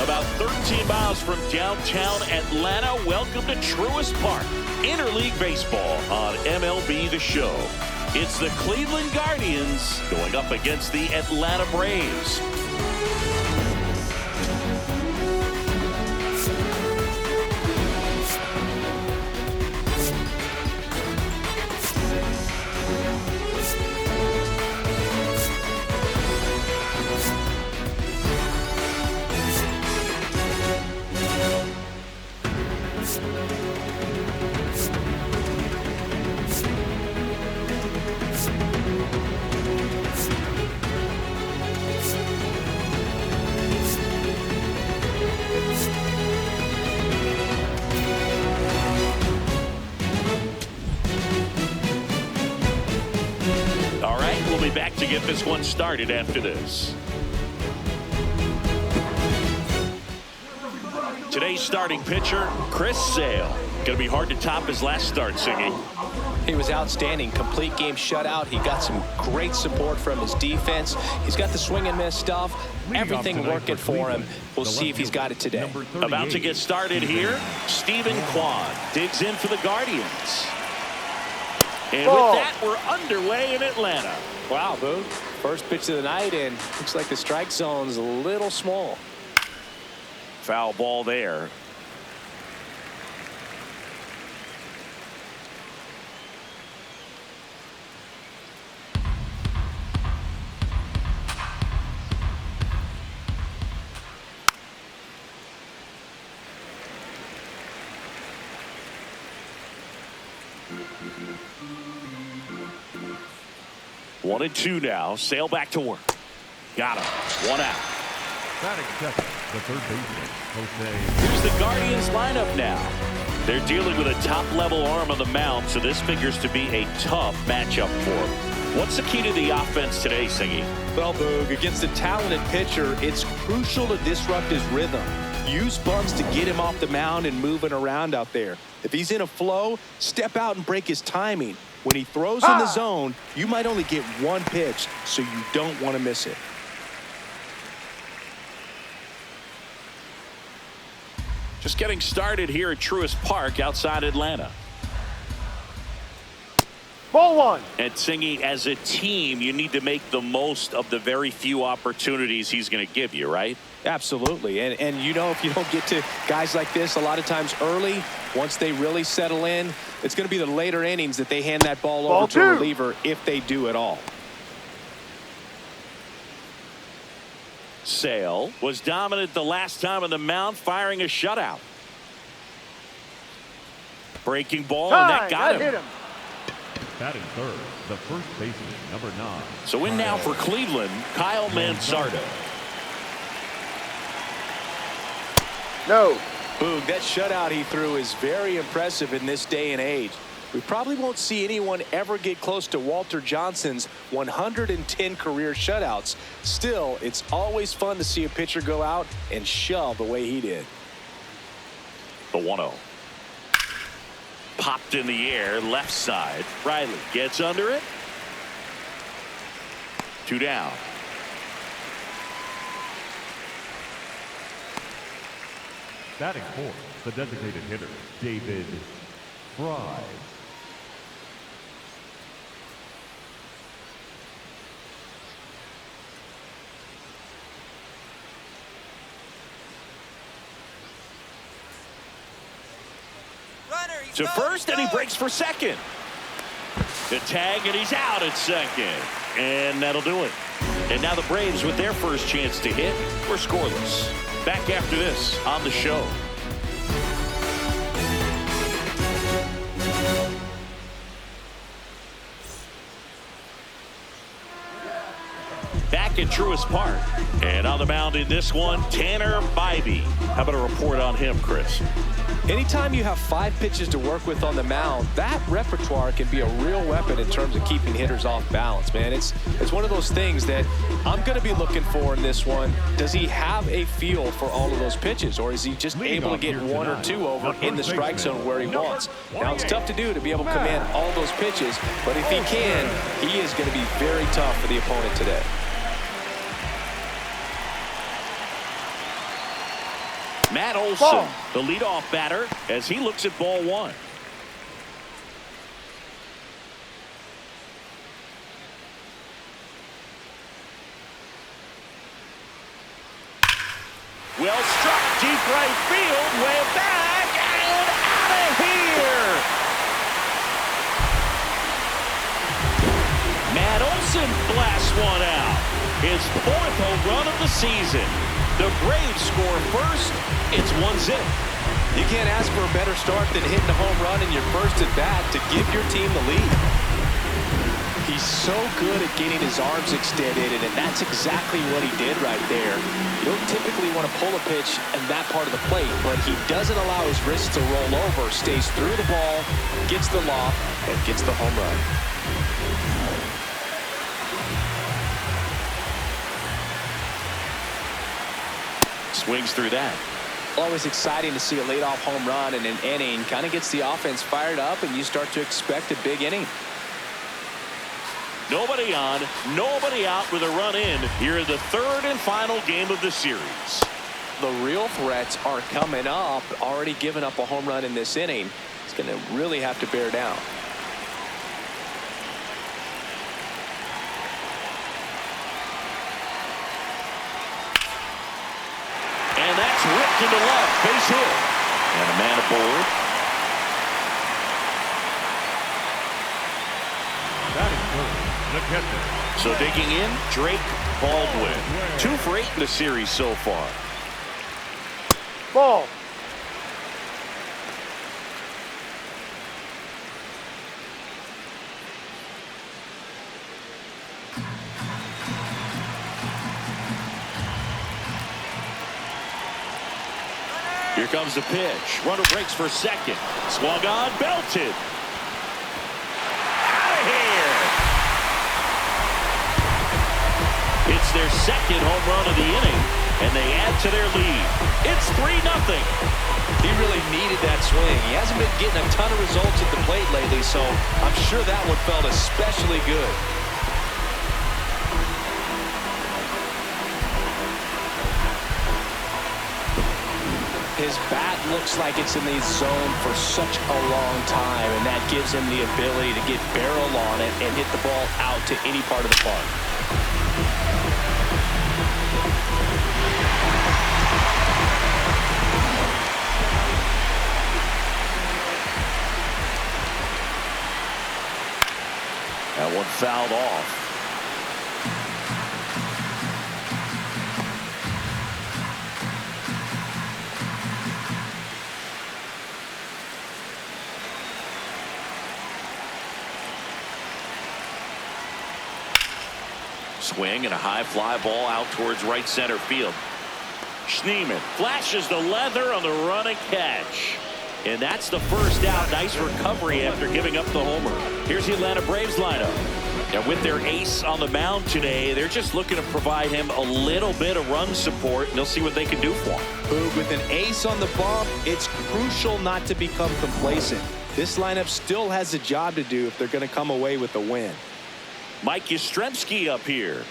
About 13 miles from downtown Atlanta, welcome to Truist Park. Interleague Baseball on MLB The Show. It's the Cleveland Guardians going up against the Atlanta Braves. We'll be back to get this one started after this. Today's starting pitcher, Chris Sale. Going to be hard to top his last start, Siggy. He was outstanding. Complete game shutout. He got some great support from his defense. He's got the swing and miss stuff. Everything working for him. We'll see if he's got it today. About to get started here. Stephen Kwan digs in for the Guardians. And with that, we're underway in Atlanta. Wow, Boog. First pitch of the night, and looks like the strike zone's a little small. Foul ball there. One and two now. Sale back to work. Got him. One out. Batting second, the third baseman, Jose. Here's the Guardians lineup now. They're dealing with a top-level arm on the mound, so this figures to be a tough matchup for them. What's the key to the offense today, Siggy? Well, Boog, against a talented pitcher, it's crucial to disrupt his rhythm. Use bunts to get him off the mound and moving around out there. If he's in a flow, step out and break his timing. When he throws in the zone, you might only get one pitch, so you don't want to miss it. Just getting started here at Truist Park outside Atlanta. Ball one. And Singy, as a team, you need to make the most of the very few opportunities he's going to give you, right? Absolutely. And you know, if you don't get to guys like this a lot of times early, once they really settle in, it's going to be the later innings that they hand that ball over to a reliever, if they do at all. Sale was dominant the last time on the mound, firing a shutout. Breaking ball, and that got him. Batting third, the first baseman, number 9. So in now for Cleveland, Kyle Manzardo. No. Boog, that shutout he threw is very impressive in this day and age. We probably won't see anyone ever get close to Walter Johnson's 110 career shutouts. Still, it's always fun to see a pitcher go out and shove the way he did. The 1-0. Popped in the air, left side. Riley gets under it. 2 down. Batting fourth, the designated hitter, David Fry. To first, and he breaks for second. The tag, and he's out at second. And that'll do it. And now the Braves, with their first chance to hit, were scoreless. Back after this on the show. Back back at Truist Park. And on the mound in this one, Tanner Bybee. How about a report on him, Chris? Anytime you have 5 pitches to work with on the mound, that repertoire can be a real weapon in terms of keeping hitters off balance, man. It's one of those things that I'm going to be looking for in this one. Does he have a feel for all of those pitches, or is he just able to get 1 or 2 over in the strike zone where he wants? Now, it's tough to do to be able to command all those pitches, but if he can, he is going to be very tough for the opponent today. Matt Olson, the leadoff batter, as he looks at ball 1. Well struck, deep right field, way back, and out of here! Matt Olson blasts one out. His 4th home run of the season. The Braves score first. It's 1-0. You can't ask for a better start than hitting a home run in your first at bat to give your team the lead. He's so good at getting his arms extended, and that's exactly what he did right there. You don't typically want to pull a pitch in that part of the plate, but he doesn't allow his wrists to roll over, stays through the ball, gets the loft, and gets the home run. Swings through that. Always exciting to see a leadoff home run in an inning. Kind of gets the offense fired up, and you start to expect a big inning. Nobody on, nobody out with a run in here in the 3rd and final game of the series. The real threats are coming up. Already given up a home run in this inning. He's going to really have to bear down. And that's ripped into left, base hit. And a man aboard. Batting third, the catcher. So digging in, Drake Baldwin. 2 for 8 in the series so far. Ball. Here comes the pitch. Runner breaks for second. Swung on, belted. Out of here. It's their 2nd home run of the inning, and they add to their lead. It's 3-0. He really needed that swing. He hasn't been getting a ton of results at the plate lately, so I'm sure that one felt especially good. His bat looks like it's in the zone for such a long time, and that gives him the ability to get barrel on it and hit the ball out to any part of the park. That one fouled off. Swing and a high fly ball out towards right center field. Schneemann flashes the leather on the run and catch. And that's the first out. Nice recovery after giving up the homer. Here's the Atlanta Braves lineup. And with their ace on the mound today, they're just looking to provide him a little bit of run support, and they'll see what they can do for him. Boog, with an ace on the bump, it's crucial not to become complacent. This lineup still has a job to do if they're going to come away with a win. Mike Yastrzemski up here.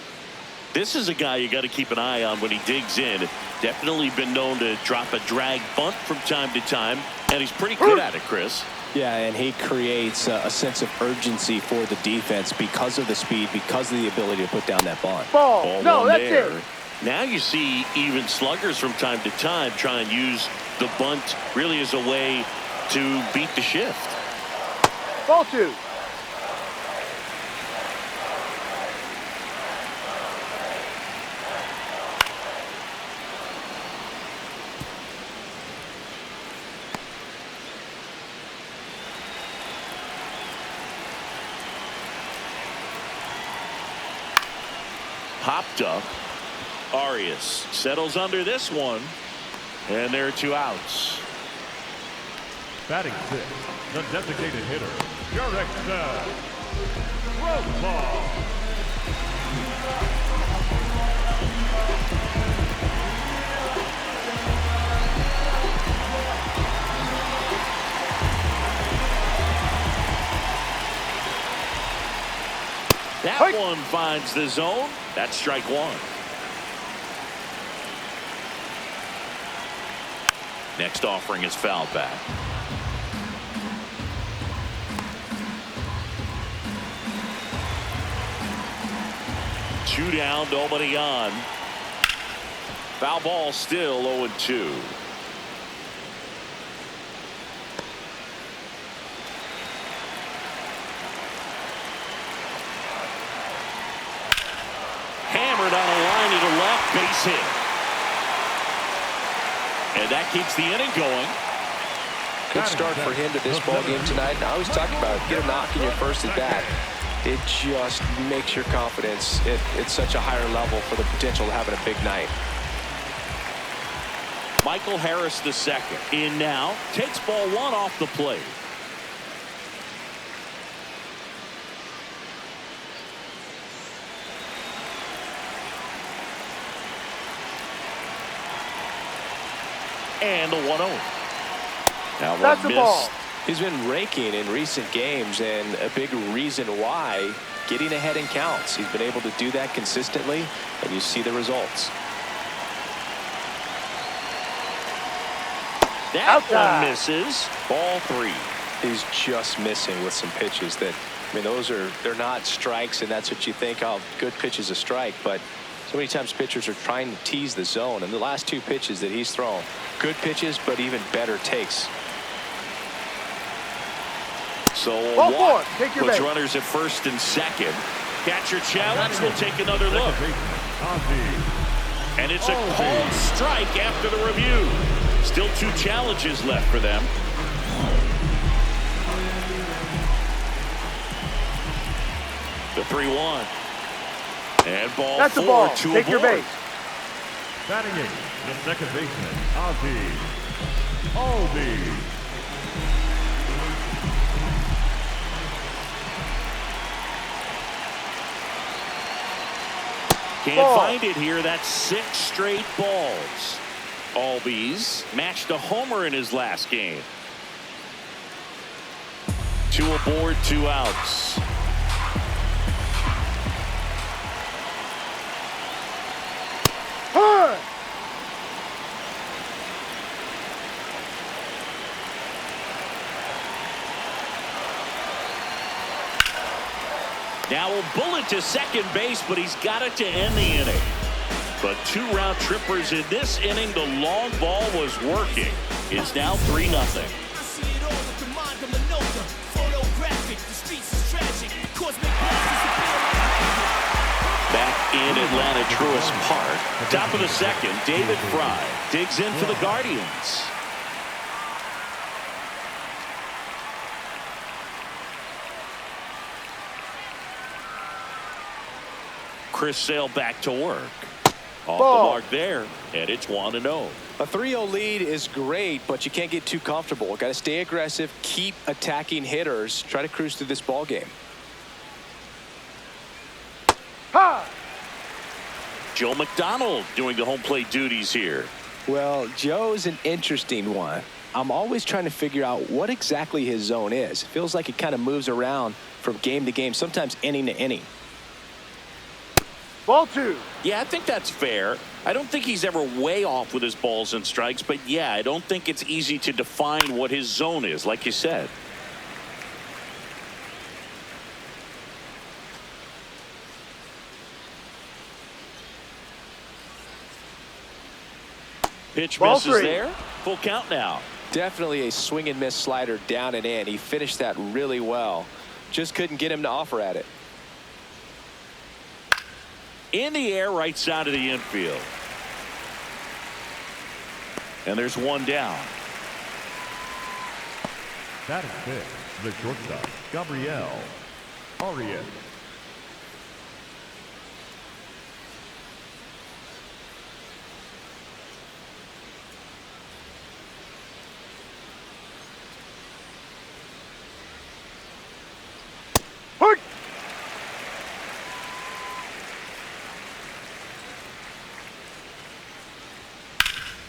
This is a guy you got to keep an eye on when he digs in. Definitely been known to drop a drag bunt from time to time, and he's pretty good at it, Chris. Yeah, and he creates a sense of urgency for the defense because of the speed, because of the ability to put down that bunt. Ball. No, that's there. it. Now you see even sluggers from time to time try and use the bunt really as a way to beat the shift. Ball 2. popped up. Arias settles under this one. And there are 2 outs. Batting 6, the designated hitter, Jarek Throw ball. That one finds the zone. That's strike 1. Next offering is fouled back. Two down, nobody on. Foul ball still 0-2. Hammered on a line to the left, base hit. And that keeps the inning going. Good start for him to this ball game tonight. And I always talk about it. Get a knock in your first at bat. It just makes your confidence at such a higher level for the potential of having a big night. Michael Harris the second in now, takes ball 1 off the plate. And the 1-0. Now That's the ball. He's been raking in recent games, and a big reason why, getting ahead in counts. He's been able to do that consistently, and you see the results. That one misses. Ball 3. He's just missing with some pitches that, I mean, they're not strikes, and that's what you think, oh, good pitch is a strike, but so many times pitchers are trying to tease the zone, and the last 2 pitches that he's thrown, good pitches, but even better takes. So Ball Watt 4, take your puts base. runners at first and second. Catcher challenge will take another look. And it's a cold strike after the review. Still 2 challenges left for them. The 3-1. And ball That's 4 the ball. to Take a your board. base. Batting 8, the second baseman, Aldi. Can't Ball. find it here. That's 6 straight balls. Albies matched a homer in his last game. 2 aboard, 2 outs. Huh. Now a bullet to second base, but he's got it to end the inning. But 2 round trippers in this inning. The long ball was working. It's now 3-0. Back in Atlanta, Truist Park. Top of the second, David Fry digs in for the Guardians. Chris Sale back to work. Off Ball. the mark there, and it's 1-0. A 3-0 lead is great, but you can't get too comfortable. Got to stay aggressive, keep attacking hitters, try to cruise through this ball game. Ha. Joe McDonald doing the home plate duties here. Well, Joe's an interesting one. I'm always trying to figure out what exactly his zone is. It feels like it kind of moves around from game to game, sometimes inning to inning. Ball 2. Yeah, I think that's fair. I don't think he's ever way off with his balls and strikes, but yeah, I don't think it's easy to define what his zone is, like you said. Pitch Ball misses 3. there. Full count now. Definitely a swing and miss slider down and in. He finished that really well. Just couldn't get him to offer at it. In the air, right side of the infield. And there's 1 down. Batting 5th, the shortstop, Gabriel Arias.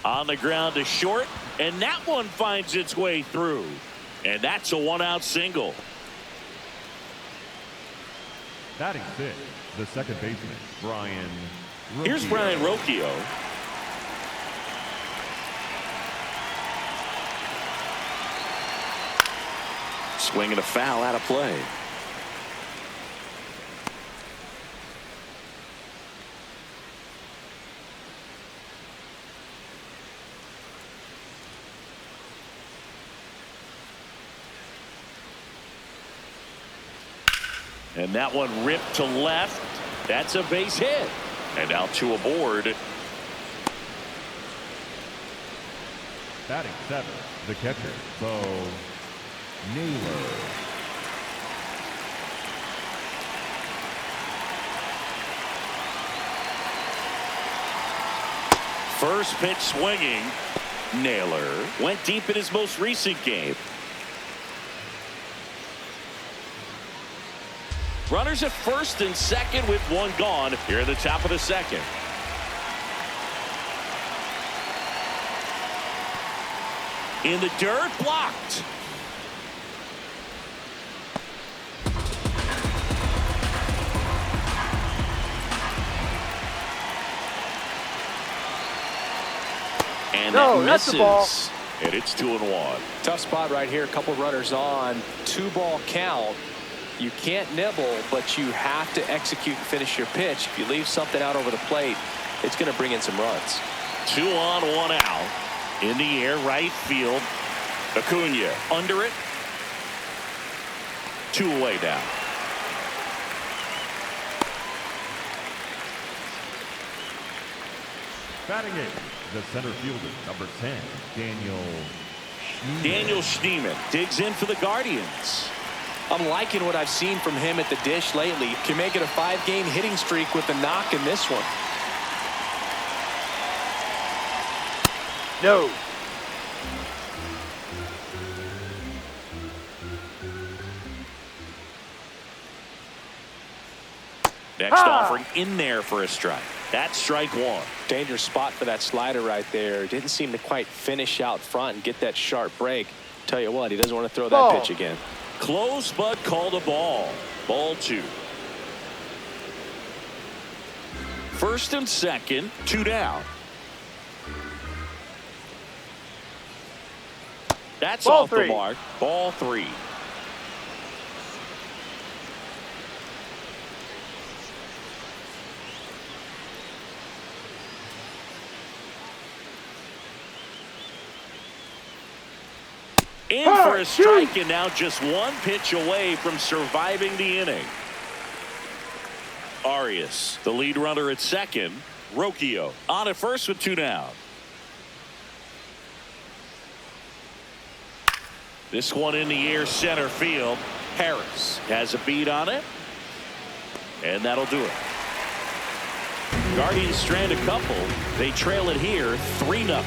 On the ground to short, and that one finds its way through. And that's a one-out single. Batting sixth, the second baseman, Brian Rocchio. Here's Brian Rocchio. Swinging a foul out of play. And that one ripped to left. That's a base hit. And now two aboard. Batting seventh, the catcher, Bo Naylor. First pitch swinging. Naylor went deep in his most recent game. Runners at first and second with one gone here at the top of the second. In the dirt, blocked. And No, that that's misses. the ball. And it's 2-1. Tough spot right here. A couple runners on. 2-ball count. You can't nibble, but you have to execute and finish your pitch. If you leave something out over the plate, it's going to bring in some runs. 2 on, 1 out. In the air, right field. Acuna under it. 2 away now. Batting eighth, the center fielder, number 10, Daniel Schneemann digs in for the Guardians. I'm liking what I've seen from him at the dish lately. Can make it a 5-game hitting streak with the knock in this one. No. Next offering in there for a strike. That's strike 1. Dangerous spot for that slider right there. Didn't seem to quite finish out front and get that sharp break. Tell you what, he doesn't want to throw that Ball. pitch again. Close, but called a ball. Ball 2. First and second, 2 down. That's Ball off 3. the mark. Ball 3. In for a strike, and now just one pitch away from surviving the inning. Arias, the lead runner at second. Rocchio on at first with 2 down. This one in the air, center field. Harris has a beat on it, and that'll do it. Guardians strand a couple. They trail it here 3-0.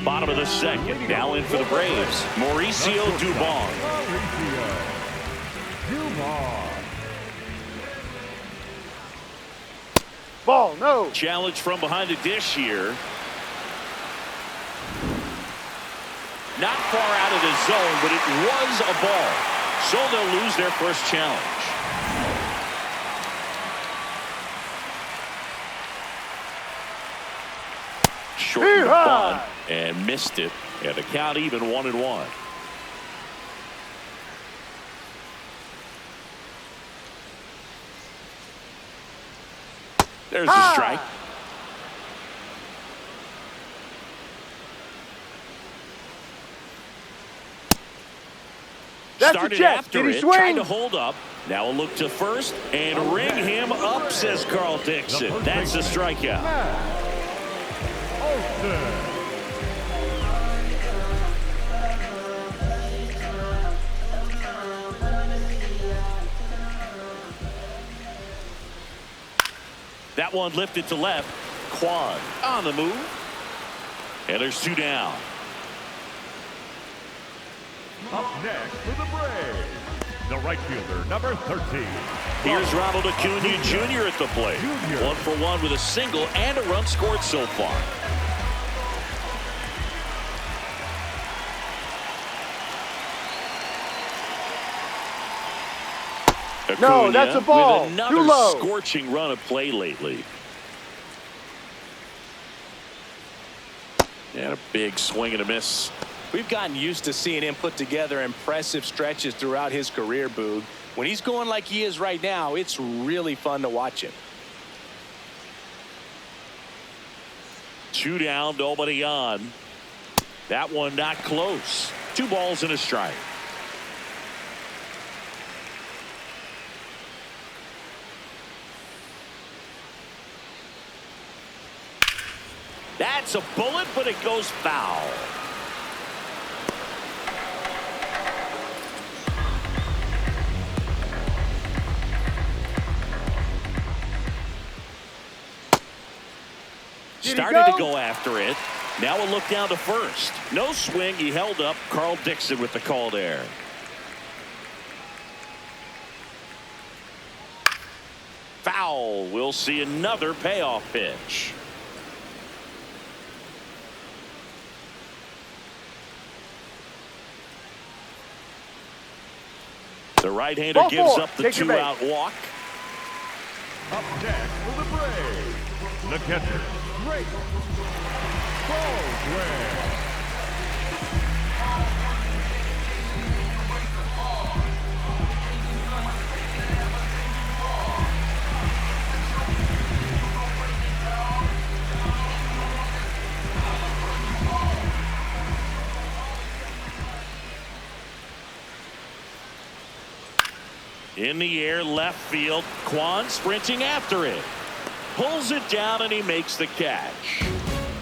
Bottom of the second. Now in for the Braves, Mauricio Dubon. Ball, no. Challenge from behind the dish here. Not far out of the zone, but it was a ball. So they'll lose their first challenge. Short the bunt and missed it. And the count even 1-1. There's the strike. That's Started a check. after Did he it, swing? tried to hold up. Now a look to first and ring him up, says Carl Dixon. That's a strikeout. That one lifted to left. Quan on the move. And there's 2 down. Up next for the Braves, the right fielder, number 13. Here's Ronald Acuna Jr. at the plate. 1 for 1 with a single and a run scored so far. Acuna No, that's a ball. with another Too low. scorching run of play lately. And a big swing and a miss. We've gotten used to seeing him put together impressive stretches throughout his career, Boog. When he's going like he is right now, it's really fun to watch him. 2 down, nobody on. That one not close. 2 balls and a strike. That's a bullet, but it goes foul. Started to go after it. Now a look down to first. No swing. He held up. Carl Dixon with the call there. Foul. We'll see another payoff pitch. The right-hander gives up the 2-out walk. Up next for the Braves, the catcher, Drake Baldwin. In the air, left field. Kwan sprinting after it. Pulls it down and he makes the catch.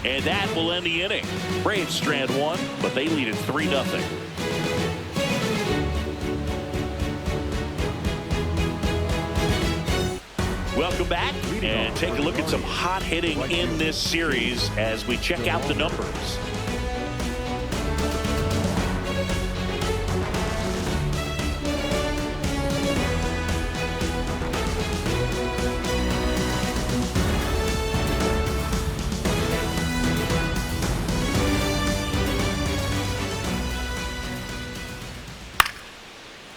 And that will end the inning. Braves strand 1, but they lead it 3-0. Welcome back and take a look at some hot hitting in this series as we check out the numbers.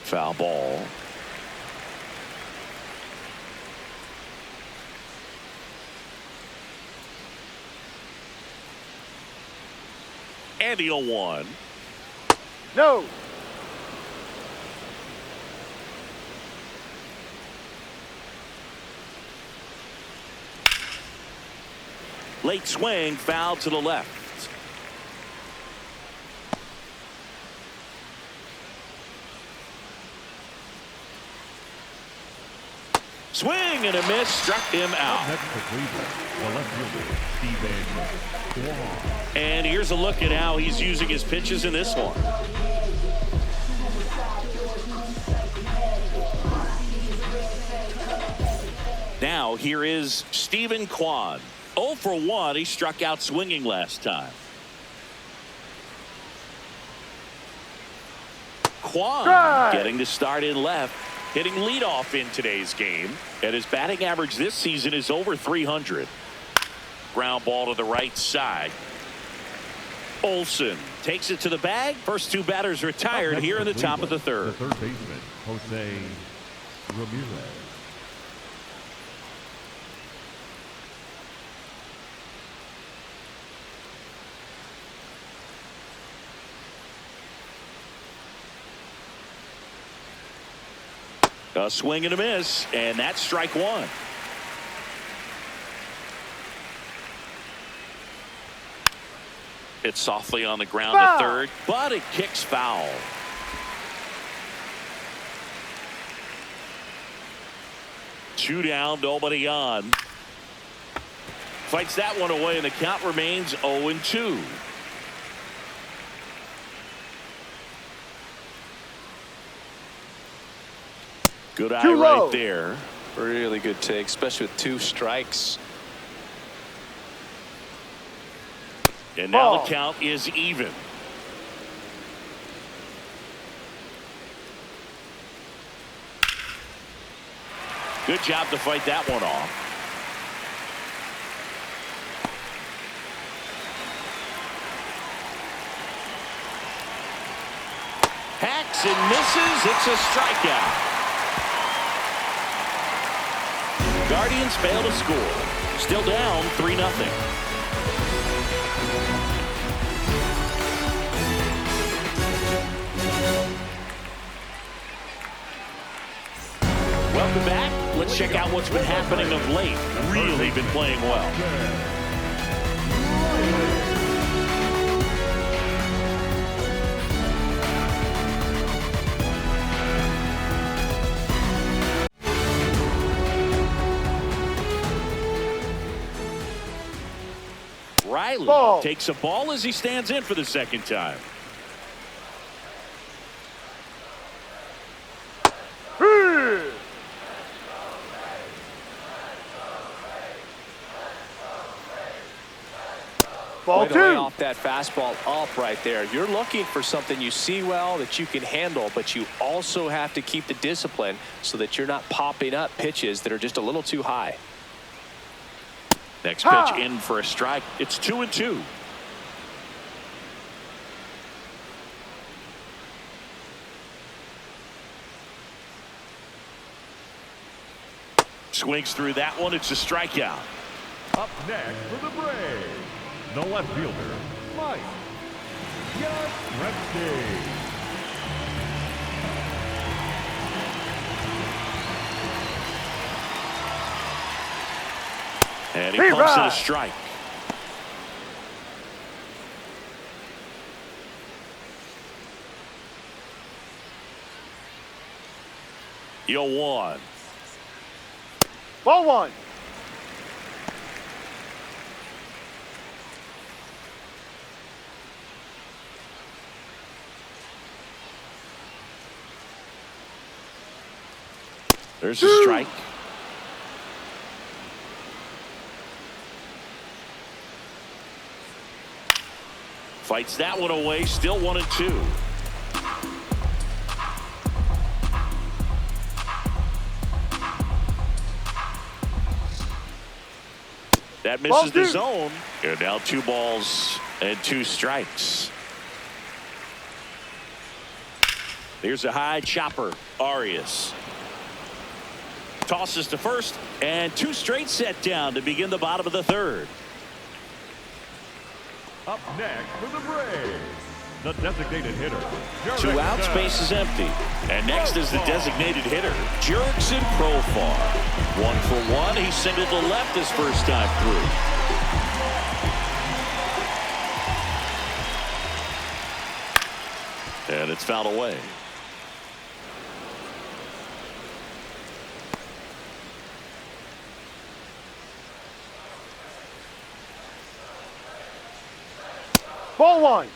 Foul ball. And the 0-1. No. Late swing, foul to the left. Swing and a miss, struck him out. Next for Cleveland, the left fielder, Steven Kwan. And here's a look at how he's using his pitches in this one. Now here is Steven Kwan. 0 for 1. He struck out swinging last time. Kwan getting to start in left. Hitting leadoff in today's game, and his batting average this season is over 300. Ground ball to the right side. Olsen takes it to the bag. First 2 batters retired here in the top of the third. The third baseman, Jose Ramirez. A swing and a miss, and that's strike 1. It's softly on the ground to third, but it kicks foul. Two down, nobody on. Fights that one away, and the count remains 0-2. Good eye right there. Really good take, especially with 2 strikes. And now the count is even. Good job to fight that one off. Hacks and misses. It's a strikeout. Guardians fail to score. Still down 3-0. Welcome back. Let's check out what's been happening of late. Really been playing well. Riley takes a ball as he stands in for the second time. Ball two. Way off that fastball up right there. You're looking for something you see well that you can handle, but you also have to keep the discipline so that you're not popping up pitches that are just a little too high. Next pitch in for a strike. It's 2-2. Swings through that one. It's a strikeout. Up next for the Braves, the left fielder, Mike Yastrzemski. And he pumps it a strike. Yo, 1. Ball 1. There's a strike. Fights that one away. Still 1-2. That misses the zone. And now 2 balls and 2 strikes. Here's a high chopper. Arias tosses to first, and 2 straight set down to begin the bottom of the 3rd. Up next for the Braves, the designated hitter. 2 outs, base is empty. And next is the designated hitter, Jurickson Profar. 1 for 1. He singled to left his first time through. And it's fouled away. Ball 1.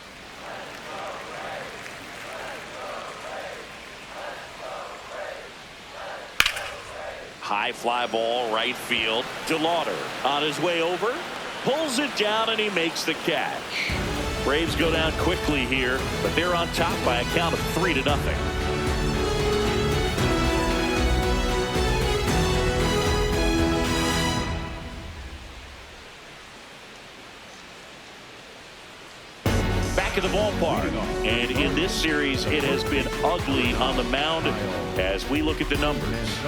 High fly ball, right field. DeLauder on his way over, pulls it down, and he makes the catch. Braves go down quickly here, but they're on top by a count of 3-0. Back in the ballpark, and in this series it has been ugly on the mound as we look at the numbers.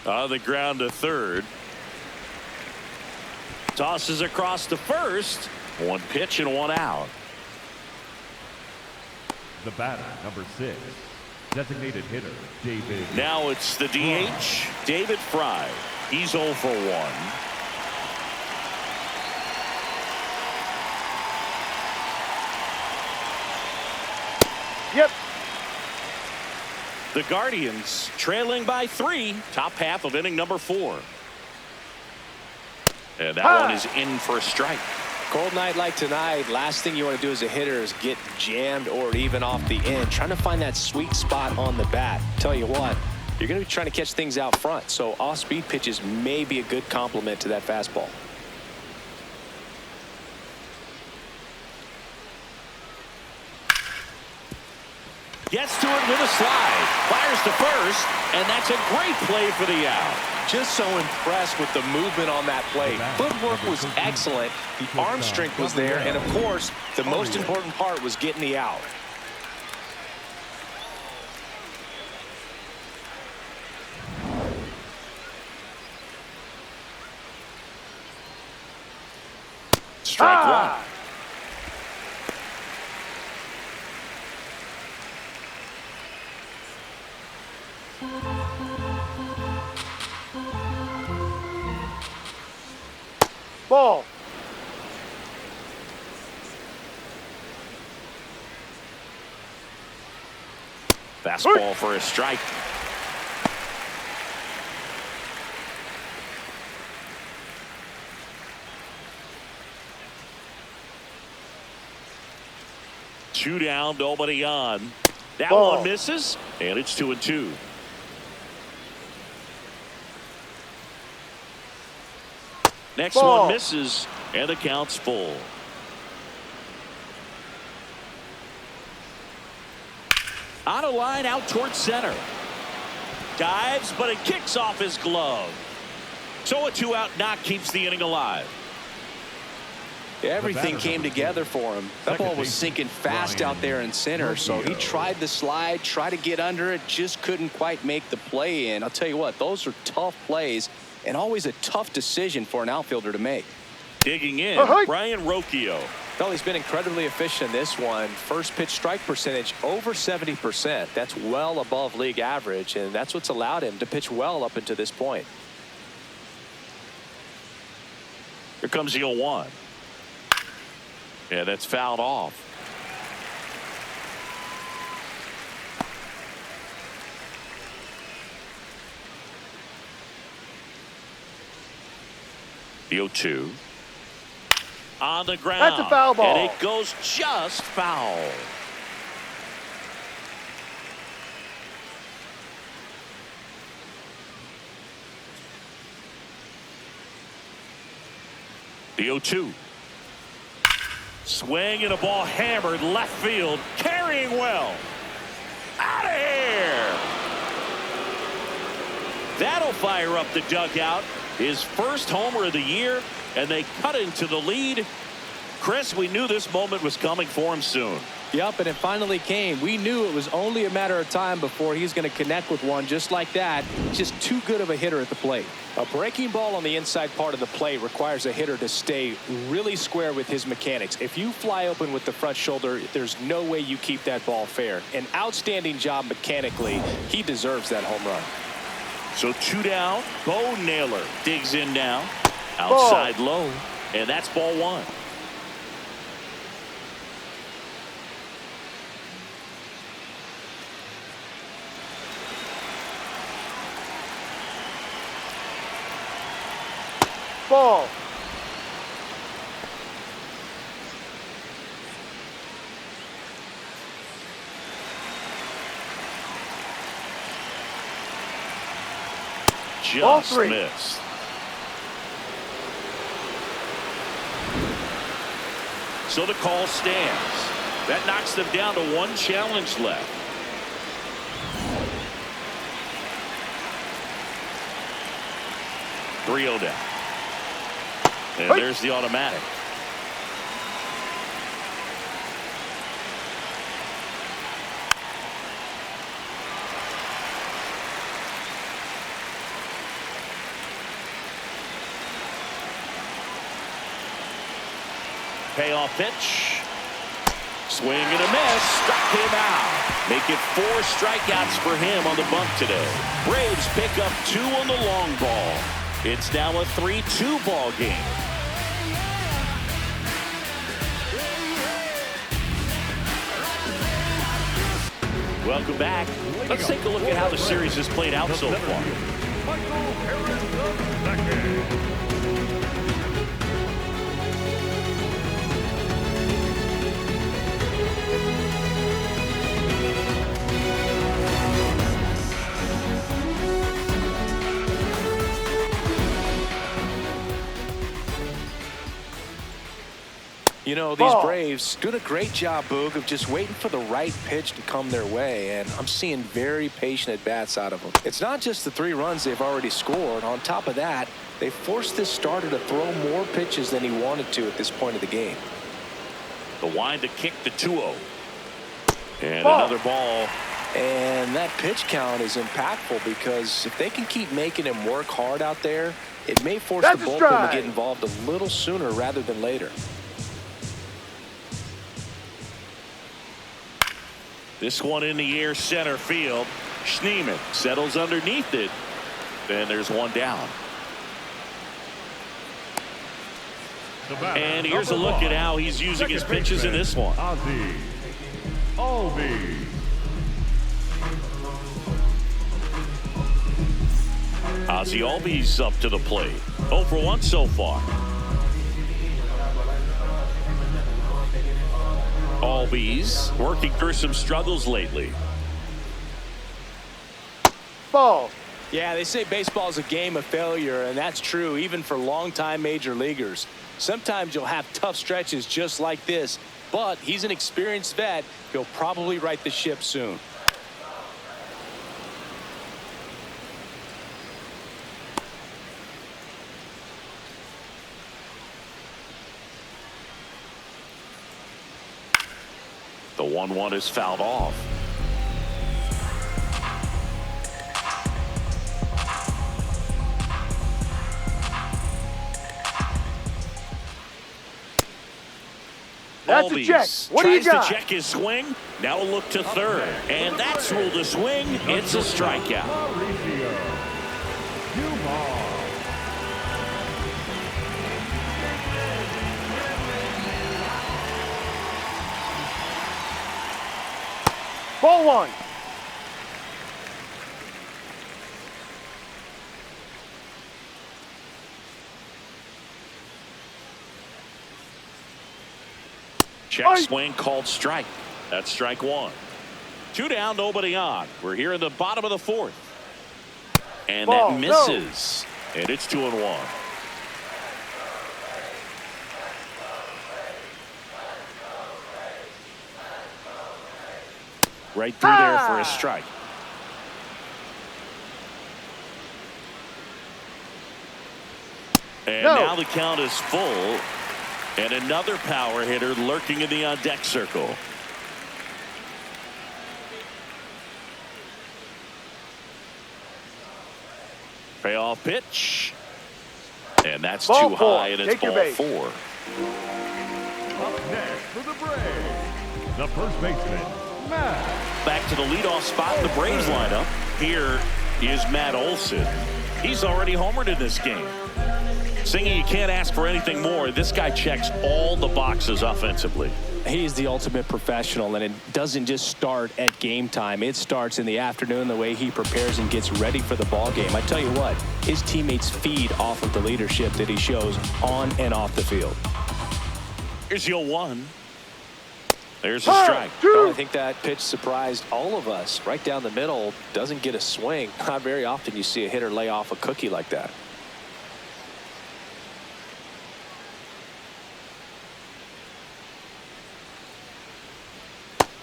On the ground to third. Tosses across to first. 1 pitch and 1 out. The batter, number 6, designated hitter, David. Now it's the DH, David Fry. He's 0 for 1. Yep. The Guardians trailing by 3. Top half of inning number 4. And that one is in for a strike. Cold night like tonight, last thing you want to do as a hitter is get jammed or even off the end. Trying to find that sweet spot on the bat. Tell you what, you're going to be trying to catch things out front, so off-speed pitches may be a good complement to that fastball. Gets to it with a slide. Fires to first, and that's a great play for the out. Just so impressed with the movement on that play. Footwork was excellent. The arm strength was there. And, of course, the most important part was getting the out. Strike one. Ball. Fastball for a strike. Two down, nobody on. That Ball. one misses, and it's 2-2. Next Ball. one misses, and the count's full. On a line out towards center. Dives, but it kicks off his glove. So a 2-out knock keeps the inning alive. Everything came together for him. That ball was sinking fast out there in center, so he tried the slide, tried to get under it, just couldn't quite make the play in. I'll tell you what, those are tough plays and always a tough decision for an outfielder to make. Digging in, Brian Rocchio. Well, he's been incredibly efficient in this one. First pitch strike percentage over 70%. That's well above league average, and that's what's allowed him to pitch well up until this point. Here comes the 0-1. Yeah, that's fouled off. The 0-2. On the ground. That's a foul ball. And it goes just foul. The 0-2. Swing and a ball hammered left field. Carrying well. Out of here. That'll fire up the dugout. His first homer of the year, and they cut into the lead. Chris, we knew this moment was coming for him soon. Yep, and it finally came. We knew it was only a matter of time before he's going to connect with one just like that. Just too good of a hitter at the plate. A breaking ball on the inside part of the plate requires a hitter to stay really square with his mechanics. If you fly open with the front shoulder, there's no way you keep that ball fair. An outstanding job mechanically. He deserves that home run. So 2 down. Bo Naylor digs in now. Outside low. And that's ball 1. Ball. Just missed. So the call stands. That knocks them down to 1 challenge left. Three-0 down. And there's the automatic. Payoff pitch. Swing and a miss. Struck him out. Make it 4 strikeouts for him on the bump today. Braves pick up 2 on the long ball. It's now a 3-2 ball game. Welcome back. Let's take a look at how the series has played out so far. You know, these Ball. Braves doing a great job, Boog, of just waiting for the right pitch to come their way, and I'm seeing very patient at-bats out of them. It's not just the 3 runs they've already scored. On top of that, they forced this starter to throw more pitches than he wanted to at this point of the game. The wind to kick the 2-0. And Ball. another ball. And that pitch count is impactful because if they can keep making him work hard out there, it may force That's the a bullpen strike. to get involved a little sooner rather than later. This one in the air, center field. Schneemann settles underneath it. Then there's one down. The batter, And here's a number look at 1, how he's using his second pitches in baseman, this one. Ozzie Albies. Ozzie Albies up to the plate. 0 for 1 so far. Albies working through some struggles lately. Ball. Yeah, they say baseball is a game of failure, and that's true even for longtime major leaguers. Sometimes you'll have tough stretches just like this, but he's an experienced vet. He'll probably right the ship soon. The 1-1 is fouled off. That's a check. What do you tries got? to check his swing. Now a look to third. And that's ruled a swing. It's a strikeout. Mauricio Dumars. Ball 1. Check swing called strike. That's strike 1. 2 down, nobody on. We're here in the bottom of the 4th. And Ball, that misses. And it's 2-1. Right through there for a strike. And now the count is full. And another power hitter lurking in the on-deck circle. Payoff pitch. And that's Ball too 4. high, and it's Take your ball base. 4. Up next for the Braves, the first baseman, Matt. Back to the leadoff spot in the Braves lineup. Here is Matt Olson. He's already homered in this game. Singing, you can't ask for anything more. This guy checks all the boxes offensively. He's the ultimate professional, and it doesn't just start at game time. It starts in the afternoon, the way he prepares and gets ready for the ball game. I tell you what, his teammates feed off of the leadership that he shows on and off the field. Here's the 0-1. There's a strike. Well, I think that pitch surprised all of us. Right down the middle, doesn't get a swing. Not very often you see a hitter lay off a cookie like that.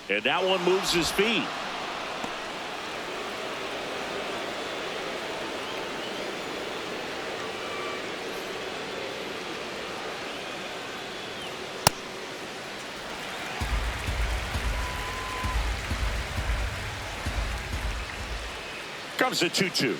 And that one moves his feet. Comes a 2-2.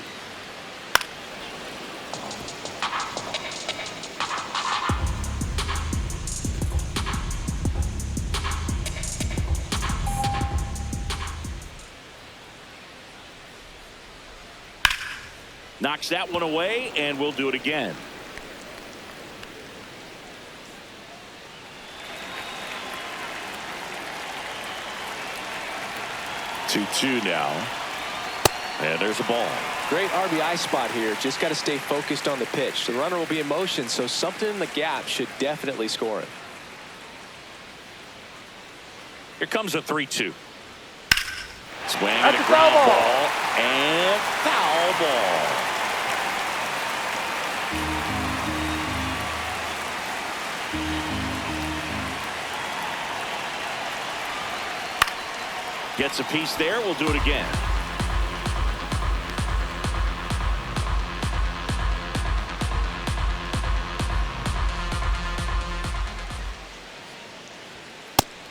Knocks that one away, and we'll do it again. Two now. And there's a ball. Great RBI spot here. Just got to stay focused on the pitch. The runner will be in motion, so something in the gap should definitely score it. Here comes a 3-2. Swing and That's a a ground foul ball. ball. And foul ball. Gets a piece there. We'll do it again.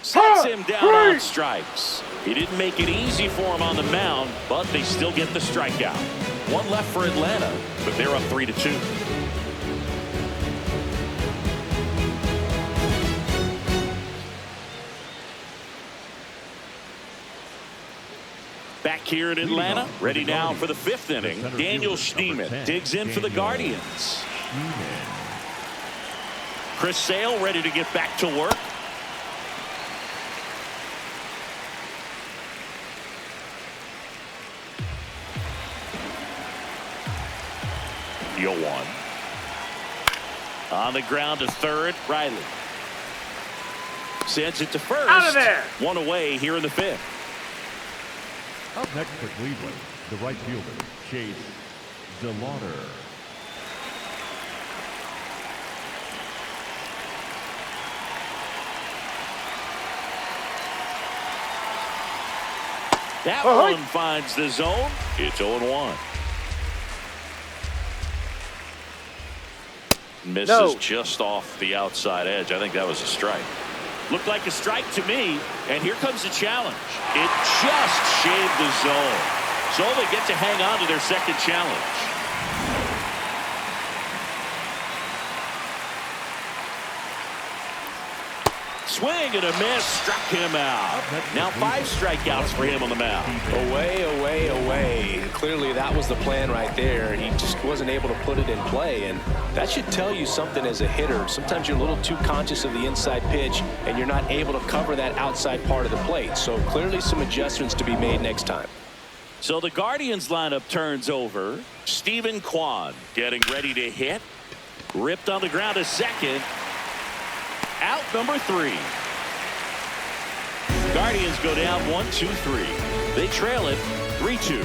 Sets him down on strikes. He didn't make it easy for him on the mound, but they still get the strikeout. One left for Atlanta, but they're up 3-2. Back here in Atlanta, ready now for the 5th inning. Daniel Schneemann digs in for the Guardians. Chris Sale ready to get back to work. Deal one. On the ground to third, Riley. Sends it to first. Out of there. One away here in the 5th. Up next for Cleveland, the right fielder, Chase DeLauder. That one finds the zone. It's 0-1. Misses just off the outside edge. I think that was a strike. Looked like a strike to me, and here comes the challenge. It just shaved the zone. So they get to hang on to their second challenge. Swing and a miss, struck him out. Now 5 strikeouts for him on the mound. Away, away, away. Clearly that was the plan right there. He just wasn't able to put it in play, and that should tell you something as a hitter. Sometimes you're a little too conscious of the inside pitch, and you're not able to cover that outside part of the plate. So clearly some adjustments to be made next time. So the Guardians lineup turns over. Stephen Kwan getting ready to hit. Ripped on the ground to second. Out number 3. Guardians go down 1-2-3. They trail it 3-2.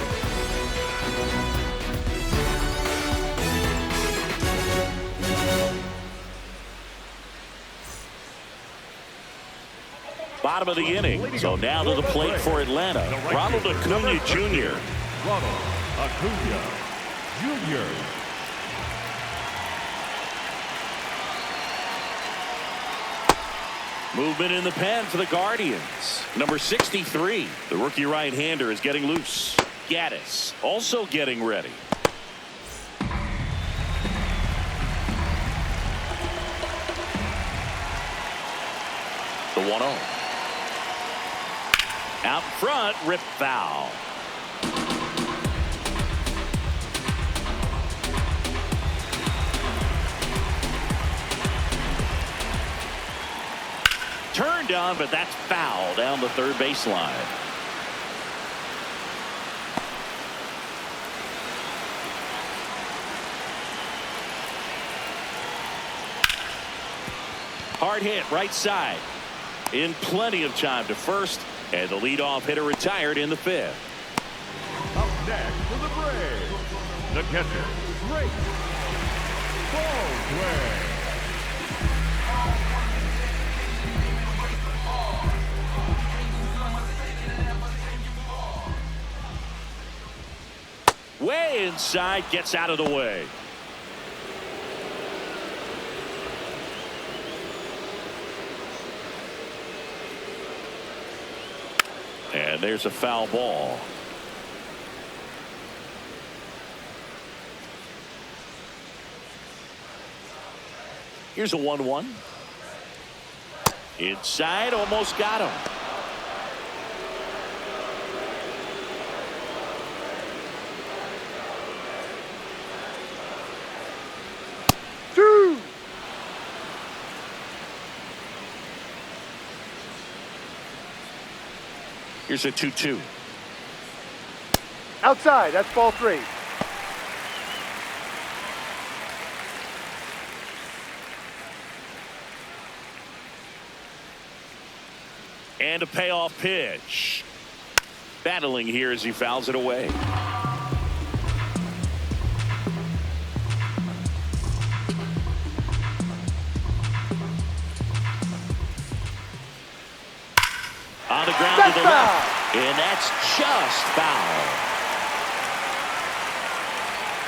Bottom of the inning. So now to the plate for Atlanta. Ronald Acuna Jr. Ronald Acuna Jr. Movement in the pen for the Guardians. Number 63, the rookie right-hander, is getting loose. Gaddis also getting ready. The 1-0. Out front, rip foul. Turned on, but that's foul down the third baseline. Hard hit right side. In plenty of time to first, and the leadoff hitter retired in the 5th. Up next for the Braves, the catcher, Drake Baldwin. Way inside, gets out of the way. And there's a foul ball. Here's a 1-1. Inside, almost got him. Here's a 2-2. Outside, that's ball 3. And a payoff pitch. Battling here as he fouls it away. On the ground to the left. And that's just foul.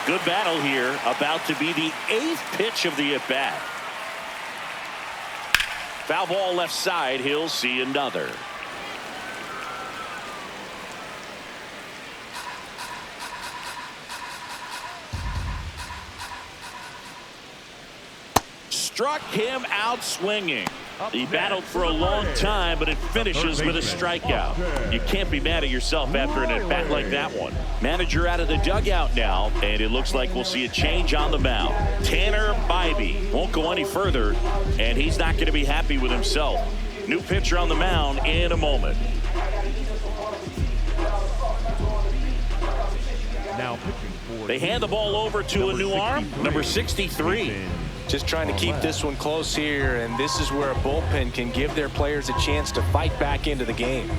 Good battle here. About to be the 8th pitch of the at-bat. Foul ball left side. He'll see another. Struck him out swinging. He battled for a long time, but it finishes with a strikeout. You can't be mad at yourself after an at-bat like that one. Manager out of the dugout now, and it looks like we'll see a change on the mound. Tanner Bybee won't go any further, and he's not going to be happy with himself. New pitcher on the mound in a moment. Now pitching for They hand the ball over to a new arm, number 63. Just trying to keep this one close here, and this is where a bullpen can give their players a chance to fight back into the game.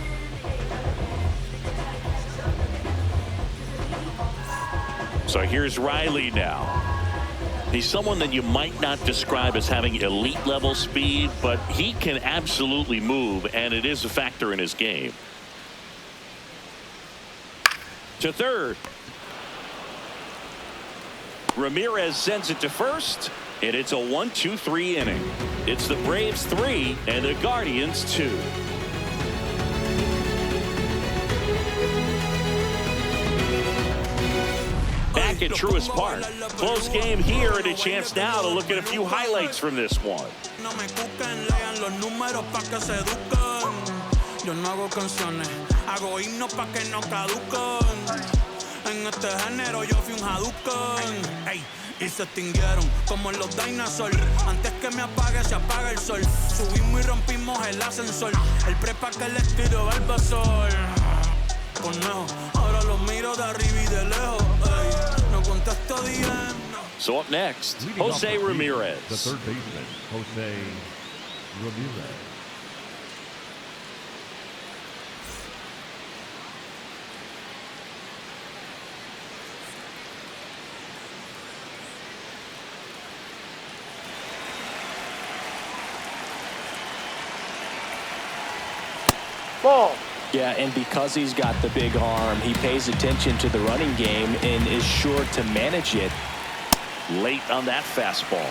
So here's Riley now. He's someone that you might not describe as having elite level speed, but he can absolutely move, and it is a factor in his game. To third. Ramirez sends it to first. And it's a 1-2-3 inning. It's the Braves 3 and the Guardians 2. Back at Truist Park. Close game here and a chance now to look at a few highlights from this one. Y se extinguieron como los dinosaurs. Antes que me apague, se apaga el sol. Subimos y rompimos el ascensor. El prepa que les tiro Barbasol. Conejo, ahora los miro de arriba y de lejos. Ey, no contesto DM. So up next, Jose Ramirez. the third baseman, Jose Ramirez. Ball. Yeah, and because he's got the big arm, he pays attention to the running game and is sure to manage it. Late on that fastball.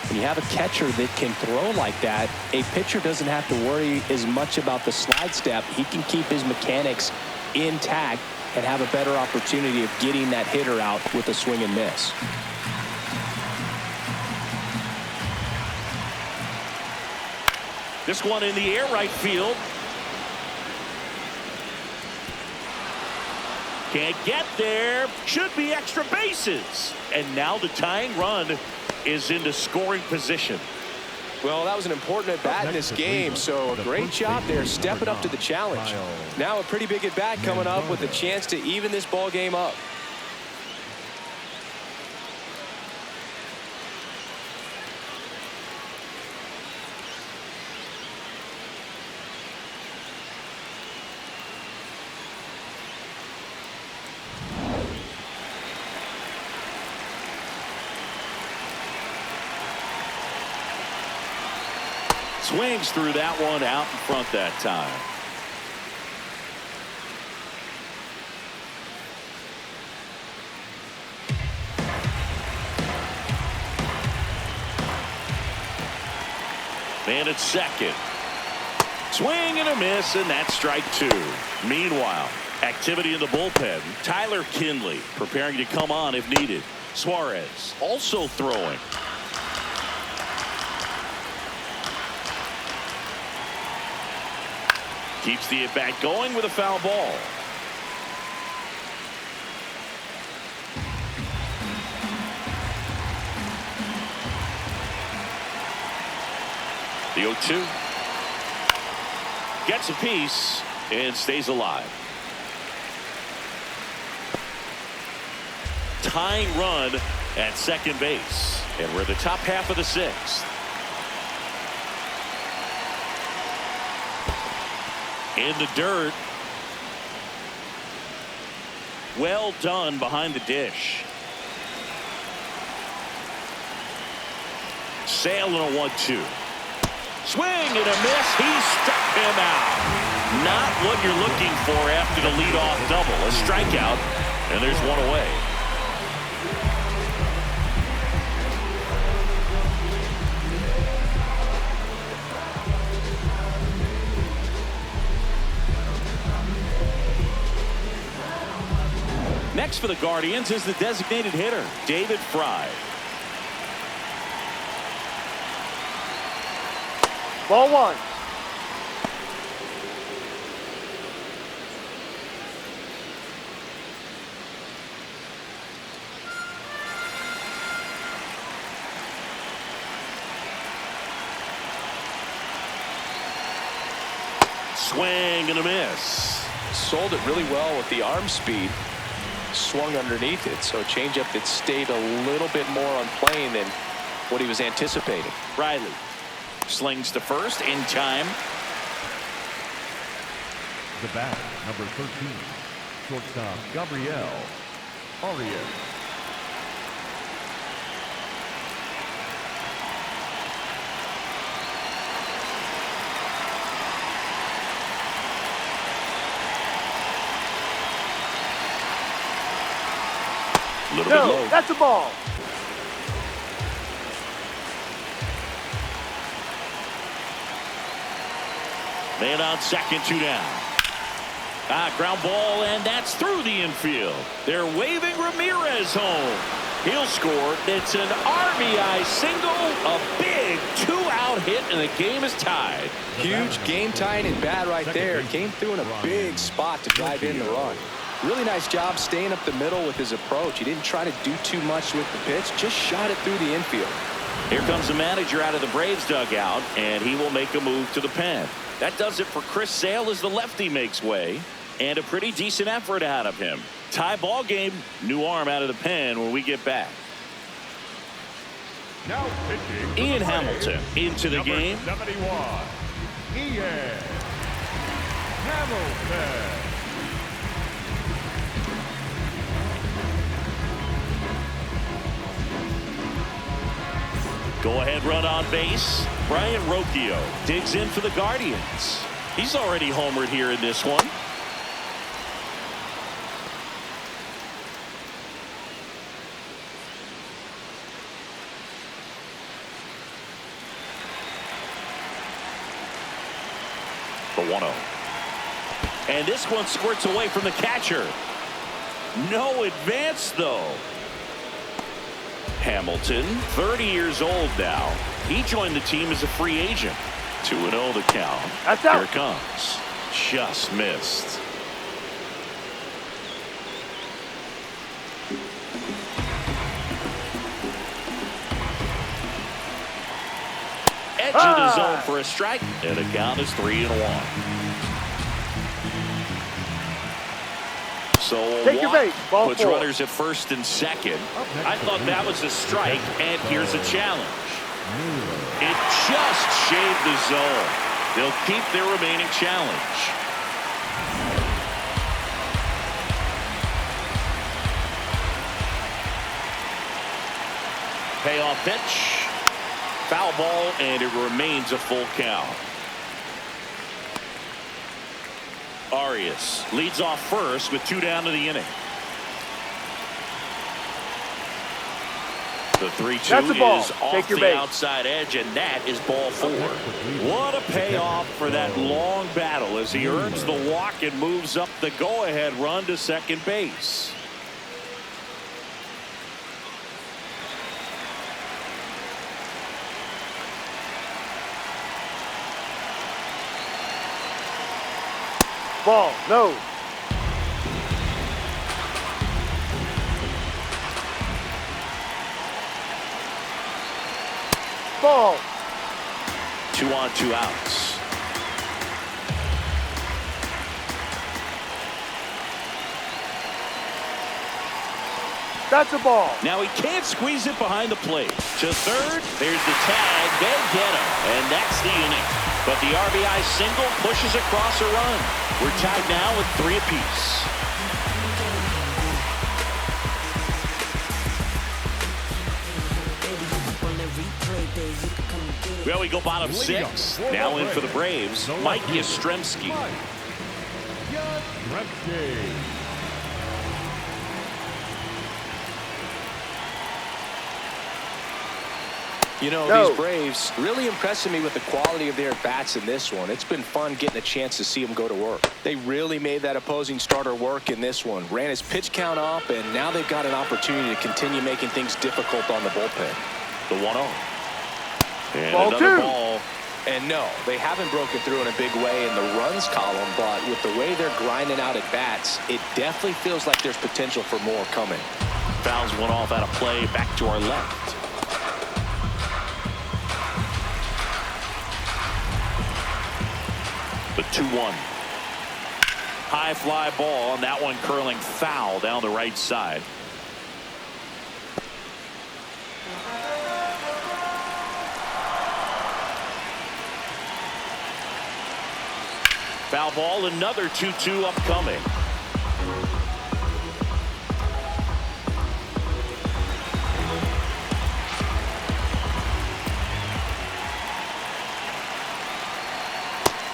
When you have a catcher that can throw like that, a pitcher doesn't have to worry as much about the slide step. He can keep his mechanics intact and have a better opportunity of getting that hitter out with a swing and miss. This one in the air right field. Can't get there. Should be extra bases. And now the tying run is into scoring position. Well, that was an important at-bat in this game, so a great job there stepping up to the challenge. Now a pretty big at-bat coming up with a chance to even this ball game up. Swings through that one out in front that time. Man at second. Swing and a miss, and that's strike 2. Meanwhile, activity in the bullpen. Tyler Kinley preparing to come on if needed. Suarez also throwing. Keeps the at-bat going with a foul ball. The 0-2. Gets a piece and stays alive. Tying run at second base. And we're at the top half of the 6th. In the dirt. Well done behind the dish. Sale in a 1-2. Swing and a miss. He struck him out. not what you're looking for after the leadoff double. A strikeout, and there's one away. Next for the Guardians is the designated hitter, David Fry. Ball one. Swing and a miss. Sold it really well with the arm speed. Swung underneath it, so a changeup that stayed a little bit more on plane than what he was anticipating. Riley slings to first in time. The batter, number 13, shortstop Gabriel Arias. A little bit low. That's a ball. Man on second, 2 down. Ground ball, and that's through the infield. They're waving Ramirez home. He'll score. It's an RBI single, a big 2-out hit, and the game is tied. Huge game-tying at bat right there. Came through in a big spot to drive in the run. Really nice job staying up the middle with his approach. He didn't try to do too much with the pitch, just shot it through the infield. Here comes the manager out of the Braves dugout, and he will make a move to the pen. That does it for Chris Sale as the lefty makes way, and a pretty decent effort out of him. Tie ball game, new arm out of the pen when we get back. Now pitching. Ian Hamilton into the number game. 71, Ian Hamilton. Go-ahead run on base. Brian Rocchio digs in for the Guardians. He's already homered here in this one. The 1-0. And this one squirts away from the catcher. No advance, though. Hamilton, 30 years old now. He joined the team as a free agent. 2-0 the count. That's out. Here it comes. Just missed. Edge of the zone for a strike, and the count is 3-1. So Take your base. Ball puts 4. runners at first and second. I thought that was a strike, and here's a challenge. It just shaved the zone. They'll keep their remaining challenge. Payoff pitch. Foul ball, and it remains a full count. Arias leads off first with 2 down to the inning. The 3-2 is off the outside edge, and that is ball 4. What a payoff for that long battle as he earns the walk and moves up the go-ahead run to second base. Ball, no. Ball. 2 on, 2 outs. That's a ball. Now he can't squeeze it behind the plate. To third, there's the tag. They get him, and that's the inning. But the RBI single pushes across a run. We're tied now with 3 apiece. Well, we go bottom 6. Now in for the Braves, Mike Yastrzemski. Gretzky. You know, No. these Braves really impressing me with the quality of their bats in this one. It's been fun getting a chance to see them go to work. They really made that opposing starter work in this one. Ran his pitch count up, and now they've got an opportunity to continue making things difficult on the bullpen. The 1-0. And Ball another two. ball. And no, they haven't broken through in a big way in the runs column, but with the way they're grinding out at bats, it definitely feels like there's potential for more coming. Fouls one off out of play. Back to our left. The 2-1. High fly ball, and that one curling foul down the right side. Foul ball, another 2-2 upcoming.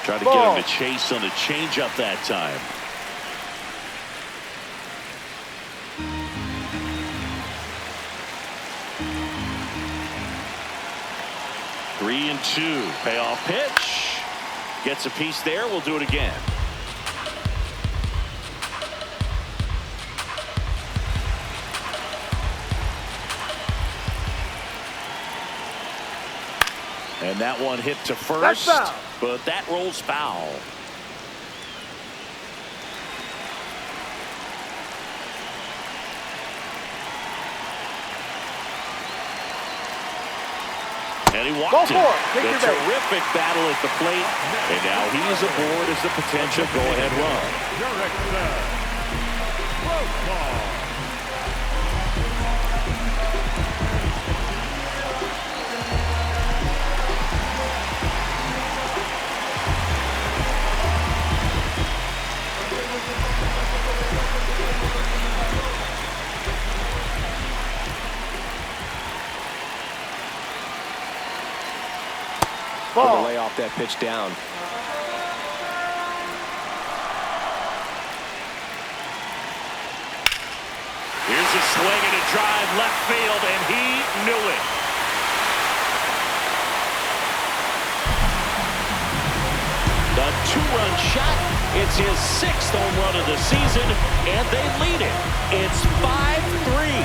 Try to get Ball. him to chase on the changeup that time. Three and two. Payoff pitch. Gets a piece there. We'll do it again. And that one hit to That's first, foul. but that rolls foul. And he Go walked for it. it. Take The your base. terrific battle at the plate. And now he's aboard as the potential go-ahead run. Jurickson. Close ball. For the Ball. lay off that pitch down. Here's a swing and a drive left field, and he knew it. The two-run shot. It's his 6th home run of the season, and they lead it. It's 5-3.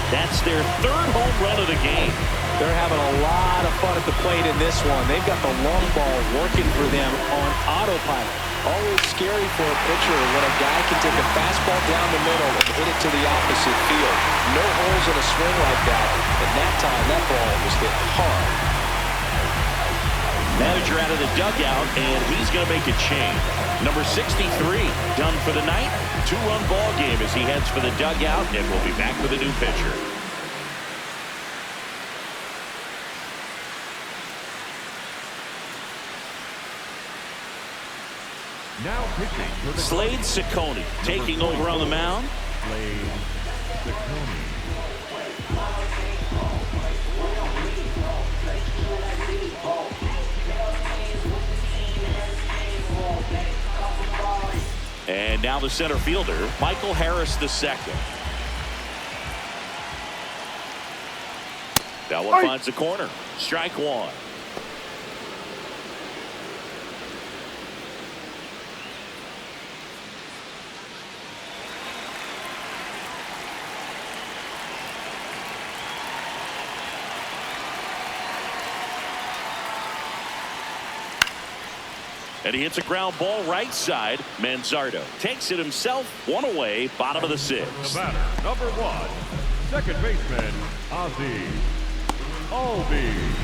That's their 3rd home run of the game. They're having a lot of fun at the plate in this one. They've got the long ball working for them on autopilot. Always scary for a pitcher when a guy can take a fastball down the middle and hit it to the opposite field. No holes in a swing like that. And that time, that ball was hit hard. Manager out of the dugout, and he's going to make a change. Number 63 done for the night. 2-run ball game as he heads for the dugout, and we'll be back with a new pitcher. Now pitching for the Slade Ciccone taking over on the mound. Slade Ciccone. And now the center fielder, Michael Harris II. That one finds the corner. Strike one. And he hits a ground ball right side. Manzardo takes it himself. One away, bottom of the 6th. The batter, number 1, second baseman, Ozzie Albies.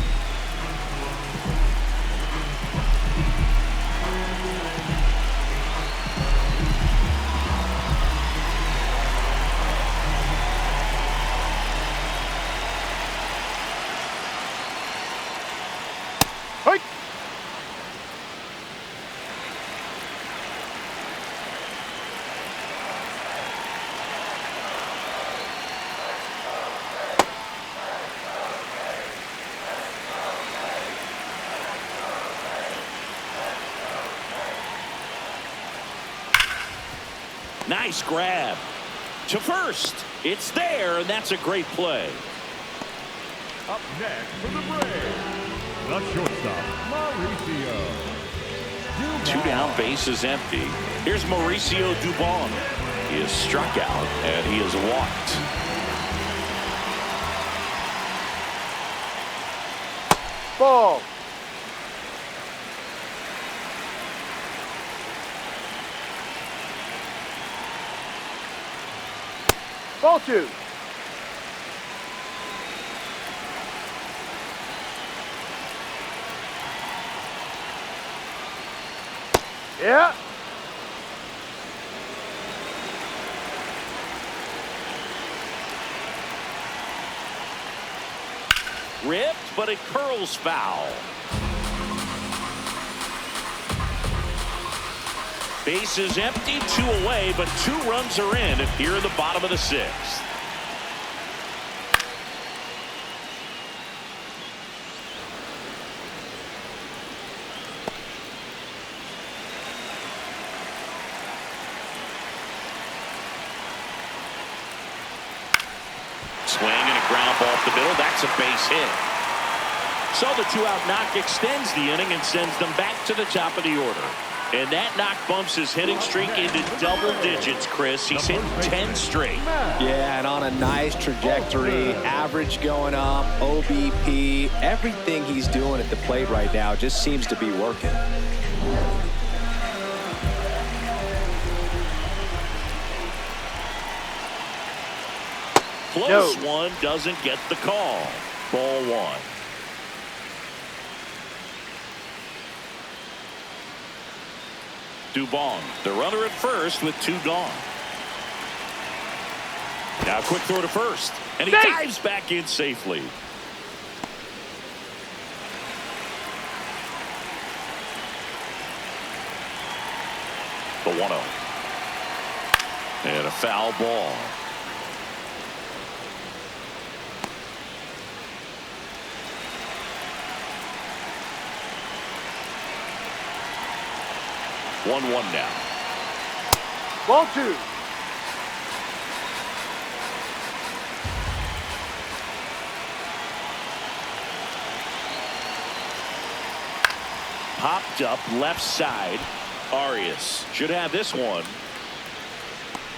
Hey. Nice grab. To first. It's there, and that's a great play. Up next for the Braves, the shortstop, Mauricio. Two down, bases empty. Here's Mauricio Dubon. He is struck out, and he is walked. Ball. Ball 2. Yeah. Ripped, but it curls foul. Base is empty, 2 away, but 2 runs are in here in the bottom of the 6th. Swing and a ground ball up the middle. That's a base hit. So the 2-out knock extends the inning and sends them back to the top of the order. And that knock bumps his hitting streak into double digits, Chris. He's hit 10 straight. Yeah, and on a nice trajectory, average going up, OBP, everything he's doing at the plate right now just seems to be working. Close one, doesn't get the call. Ball 1. Dubon, the runner at first with 2 gone. Now quick throw to first, and he dives back in safely. The 1-0. And a foul ball. One now. Ball 2. Popped up left side. Arias should have this one.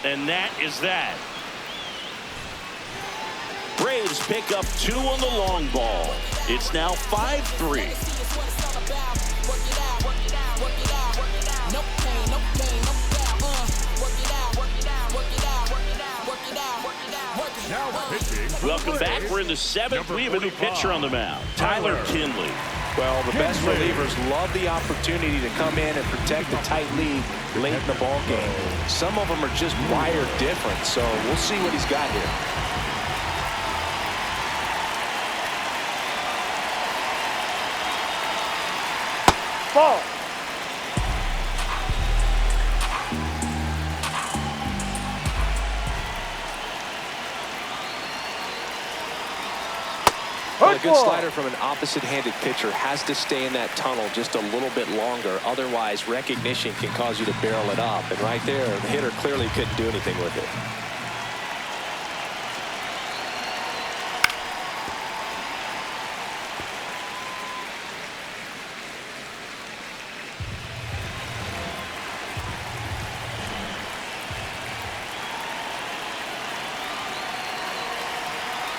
And that is that. Braves pick up 2 on the long ball. It's now 5-3. Welcome back. We're in the 7th. We have a new pitcher on the mound, Tyler Kinley. Well, the best relievers love the opportunity to come in and protect the tight lead late in the ball game. Some of them are just wired different, so we'll see what he's got here. Ball. Well, a good slider from an opposite-handed pitcher has to stay in that tunnel just a little bit longer. Otherwise, recognition can cause you to barrel it up. And right there, the hitter clearly couldn't do anything with it.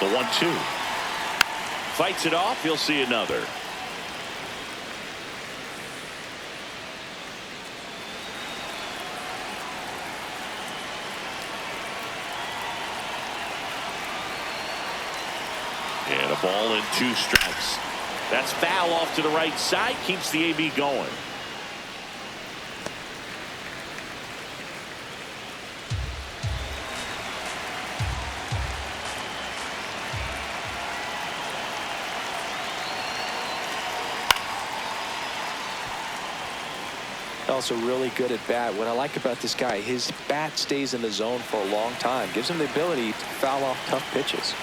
The 1-2. Fights it off. You'll see another. And a ball and 2 strikes. That's foul off to the right side. Keeps the AB going. Also really good at bat. What I like about this guy, his bat stays in the zone for a long time. Gives him the ability to foul off tough pitches.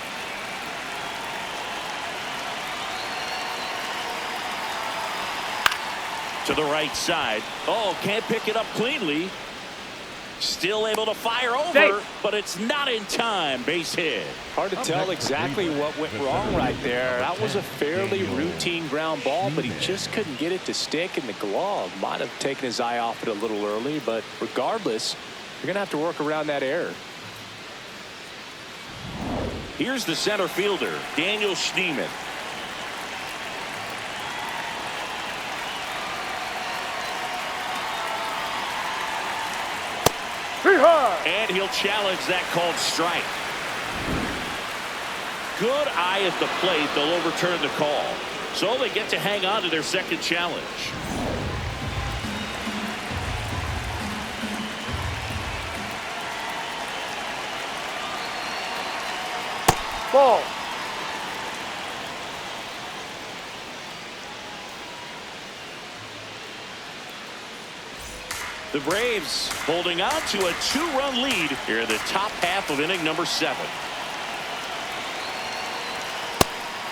To the right side. Oh, can't pick it up cleanly. Still able to fire over, Safe. but it's not in time. Base hit. Hard to tell exactly what went wrong right there. That was a fairly routine ground ball, but he just couldn't get it to stick in the glove. Might have taken his eye off it a little early, but regardless, you're going to have to work around that error. Here's the center fielder, Daniel Schneemann. And he'll challenge that called strike. Good eye at the plate. They'll overturn the call. So they get to hang on to their second challenge. Ball. The Braves holding on to a 2-run lead here in the top half of inning number 7.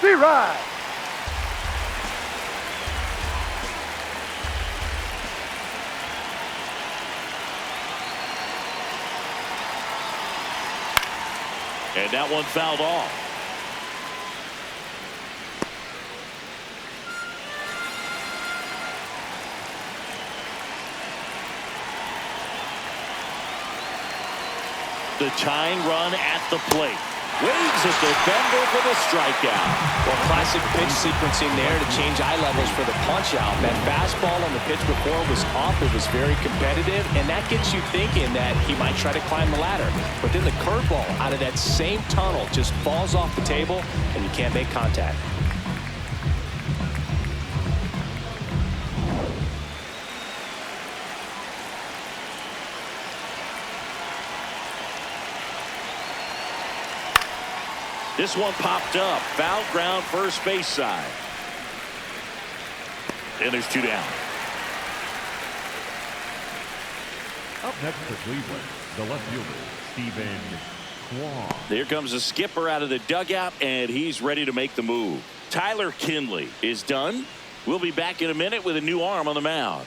C-Ride. And that one fouled off. The tying run at the plate. Waves at the bender for the strikeout. Well, classic pitch sequencing there to change eye levels for the punch out. That fastball on the pitch before was off. It was very competitive, and that gets you thinking that he might try to climb the ladder. But then the curveball out of that same tunnel just falls off the table, and you can't make contact. This one popped up. Foul ground first base side. And there's 2 down. Up next for Cleveland, the left fielder, Stephen Kwan. Here comes the skipper out of the dugout, and he's ready to make the move. Tyler Kinley is done. We'll be back in a minute with a new arm on the mound.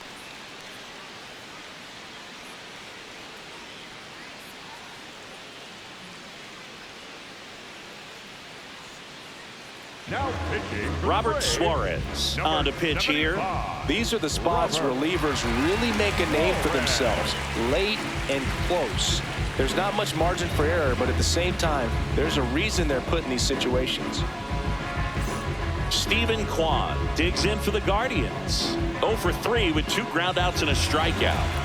Now pitching for the Robert Braves, Suarez on to pitch here. 75. These are the spots relievers really make a name for themselves. Late and close. There's not much margin for error, but at the same time, there's a reason they're put in these situations. Stephen Kwan digs in for the Guardians. 0 for 3 with 2 groundouts and a strikeout.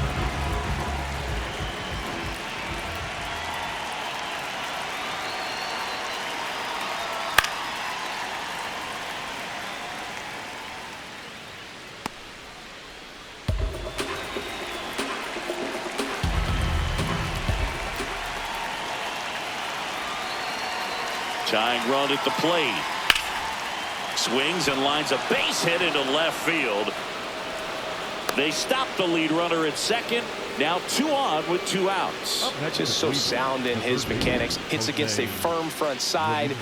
Tying run at the plate. Swings and lines a base hit into left field. They stop the lead runner at second. Now 2 on with 2 outs. Just so sound in his mechanics. Hits against a firm front side,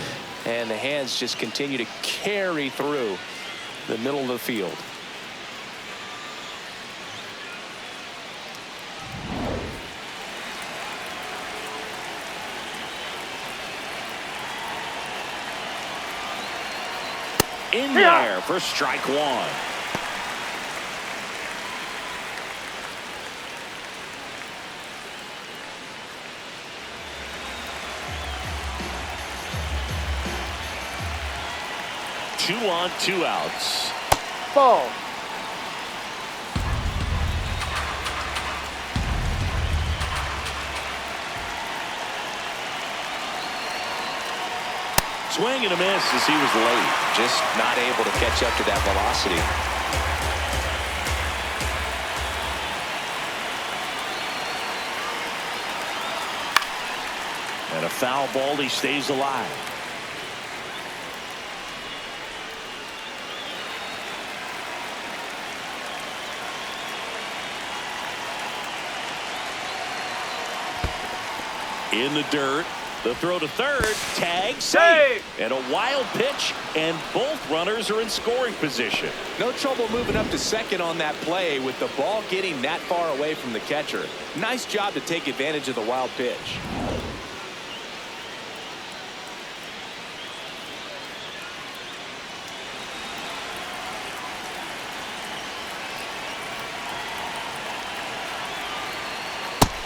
and the hands just continue to carry through the middle of the field. In there for strike 1. Two on, 2 outs. Ball. Swing and a miss as he was late. Just not able to catch up to that velocity. And a foul ball, he stays alive. In the dirt. The throw to third, tag, safe. And a wild pitch, and both runners are in scoring position. No trouble moving up to second on that play with the ball getting that far away from the catcher. Nice job to take advantage of the wild pitch.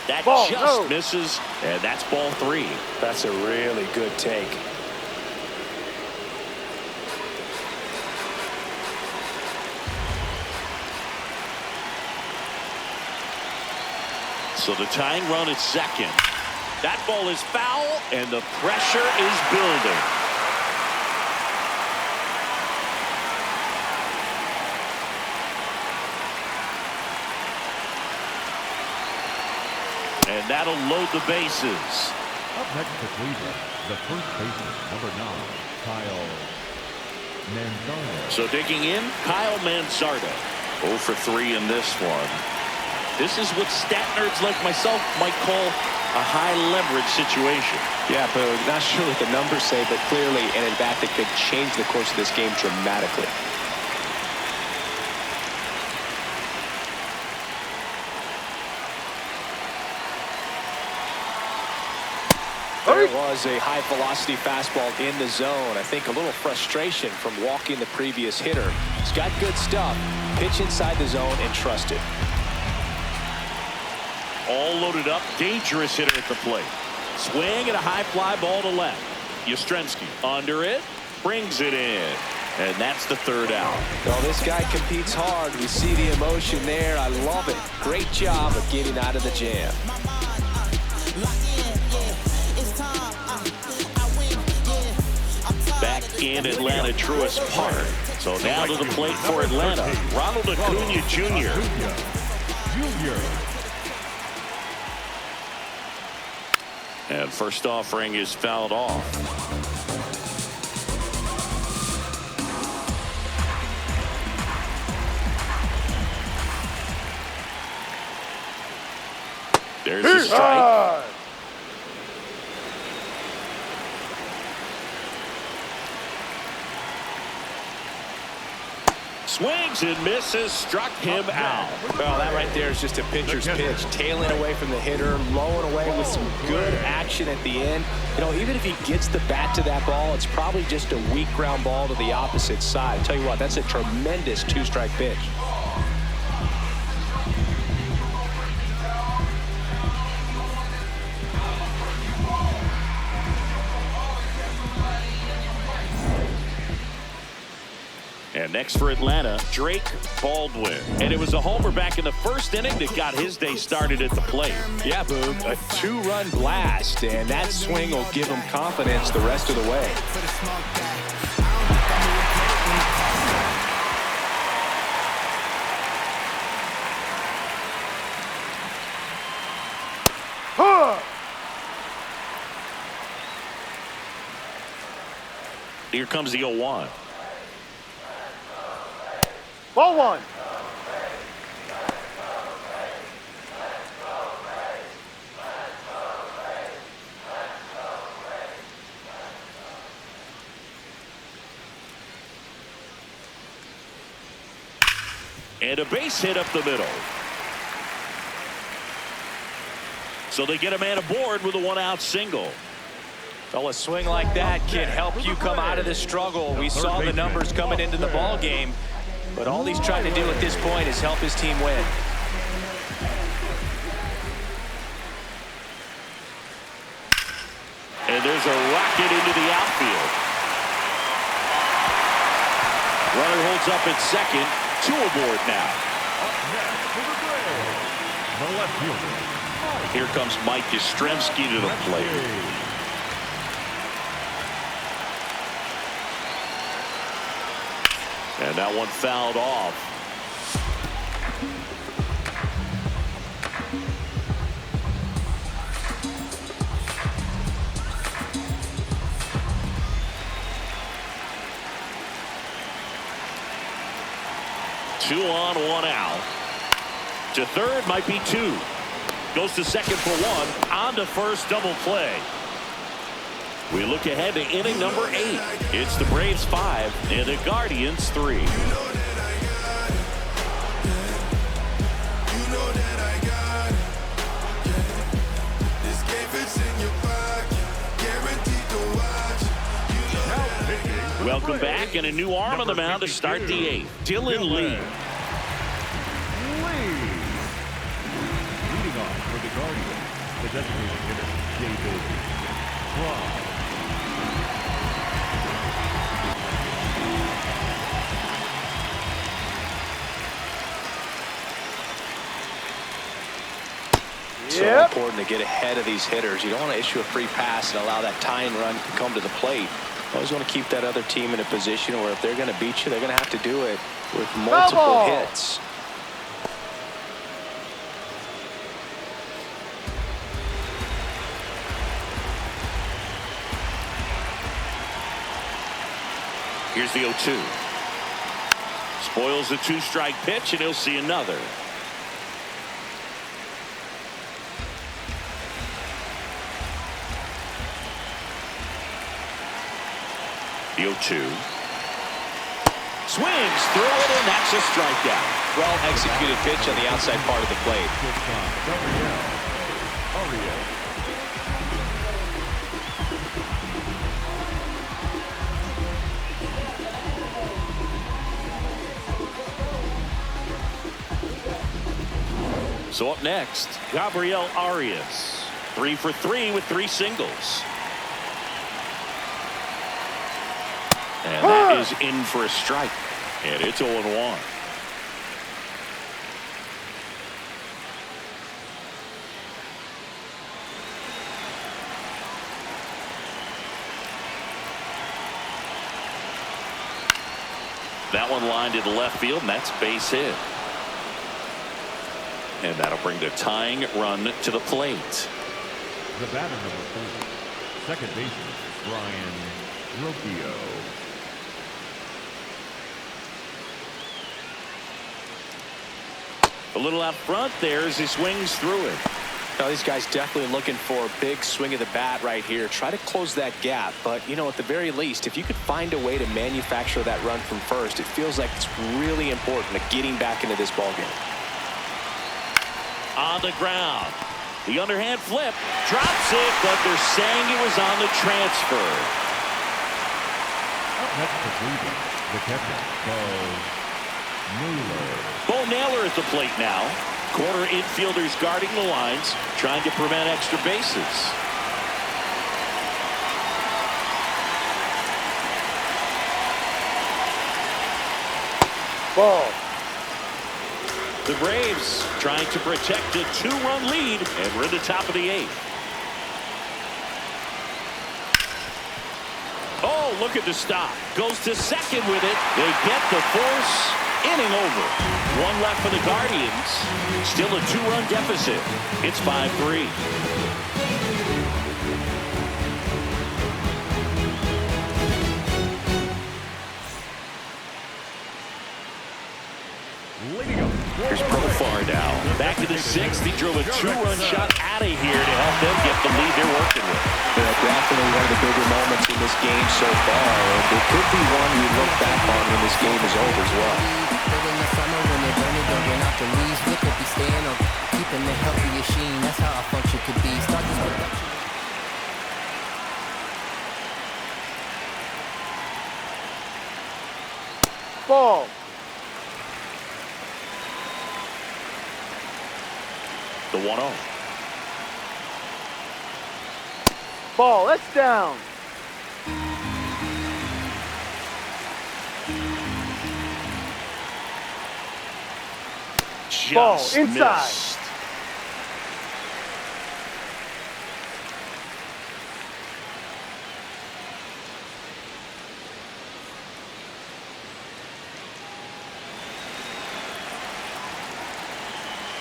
That Ball, just no. misses, and that's ball 3. That's a really good take. So the tying run at second. That ball is foul, and the pressure is building. And that'll load the bases. Up next for Cleveland, the first baseman, number 9, Kyle Manzardo. So digging in, Kyle Manzardo. 0 for 3 in this one. This is what stat nerds like myself might call a high leverage situation. Yeah, but not sure what the numbers say, but clearly an at-bat that could change the course of this game dramatically. There was a high-velocity fastball in the zone. I think a little frustration from walking the previous hitter. He's got good stuff. Pitch inside the zone and trust it. All loaded up, dangerous hitter at the plate. Swing and a high fly ball to left. Yastrzemski under it, brings it in. And that's the third out. Well, this guy competes hard. We see the emotion there. I love it. Great job of getting out of the jam. Back in Atlanta, Truist Park. So now to the plate for Atlanta, Ronald Acuna Jr. And first offering is fouled off. There's a strike. Swings and misses, struck him out. Well, that right there is just a pitcher's pitch. Tailing away from the hitter, lowing away with some good action at the end. You know, even if he gets the bat to that ball, it's probably just a weak ground ball to the opposite side. Tell you what, that's a tremendous two-strike pitch. And next for Atlanta, Drake Baldwin. And it was a homer back in the first inning that got his day started at the plate. Yeah, Boog, a two-run blast, and that swing will give him confidence the rest of the way. Here comes the 0-1. Ball 1. And a base hit up the middle. So they get a man aboard with a 1-out single. Well, a swing like that can help you come out of this struggle. We saw the numbers coming into the ball game, but all he's trying to do at this point is help his team win. And there's a rocket into the outfield. Runner holds up at second. 2 aboard now. The left fielder. Here comes Mike Yastrzemski to the plate. And that one fouled off. Two on, 1 out. To third might be 2. Goes to second for 1. On to first, double play. We look ahead to inning number 8. It's the Braves 5 and the Guardians 3. Welcome back, and a new arm on the mound to start the 8th. Dylan Lee. Leading off for the Guardians, the designated hitter, David Fry. So important to get ahead of these hitters. You don't want to issue a free pass and allow that tying run to come to the plate. Always want to keep that other team in a position where if they're going to beat you, they're going to have to do it with multiple hits. Here's the 0-2. Spoils the 2-strike pitch, and he'll see another. The 0-2. Swings through it, and that's a strikeout. Well executed pitch on the outside part of the plate. So up next, Gabriel Arias. 3 for 3 with 3 singles. And that is in for a strike. And it's 0-1. That one lined to the left field, and that's base hit. And that'll bring the tying run to the plate. The batter number 4, second baseman, Brian Rocchio. A little out front there as he swings through it. Now these guys definitely looking for a big swing of the bat right here. Try to close that gap. But, you know, at the very least, if you could find a way to manufacture that run from first, it feels like it's really important to getting back into this ballgame. On the ground. The underhand flip. Drops it, but they're saying it was on the transfer. Up next for Cleveland, the catcher, Bo Naylor. Bo Naylor at the plate now. Corner infielders guarding the lines, trying to prevent extra bases. Ball. The Braves trying to protect a 2-run lead, and we're in the top of the 8th. Oh, look at the stop. Goes to second with it. They get the force. Inning over. 1 left for the Guardians. Still a 2-run deficit. It's 5-3. Here's Profar now. Back to the 6th. He drove a 2-run shot out of here to help them get the lead they're working with. Definitely one of the bigger moments in this game so far. And it could be one we look back on when this game is over as well. In the summer when they're burning, don't get out the leaves. We could be staying or keeping the healthy machine. That's how our function could be. Start this production. Ball. The 1-0. Ball. That's down. Ball Just inside. missed.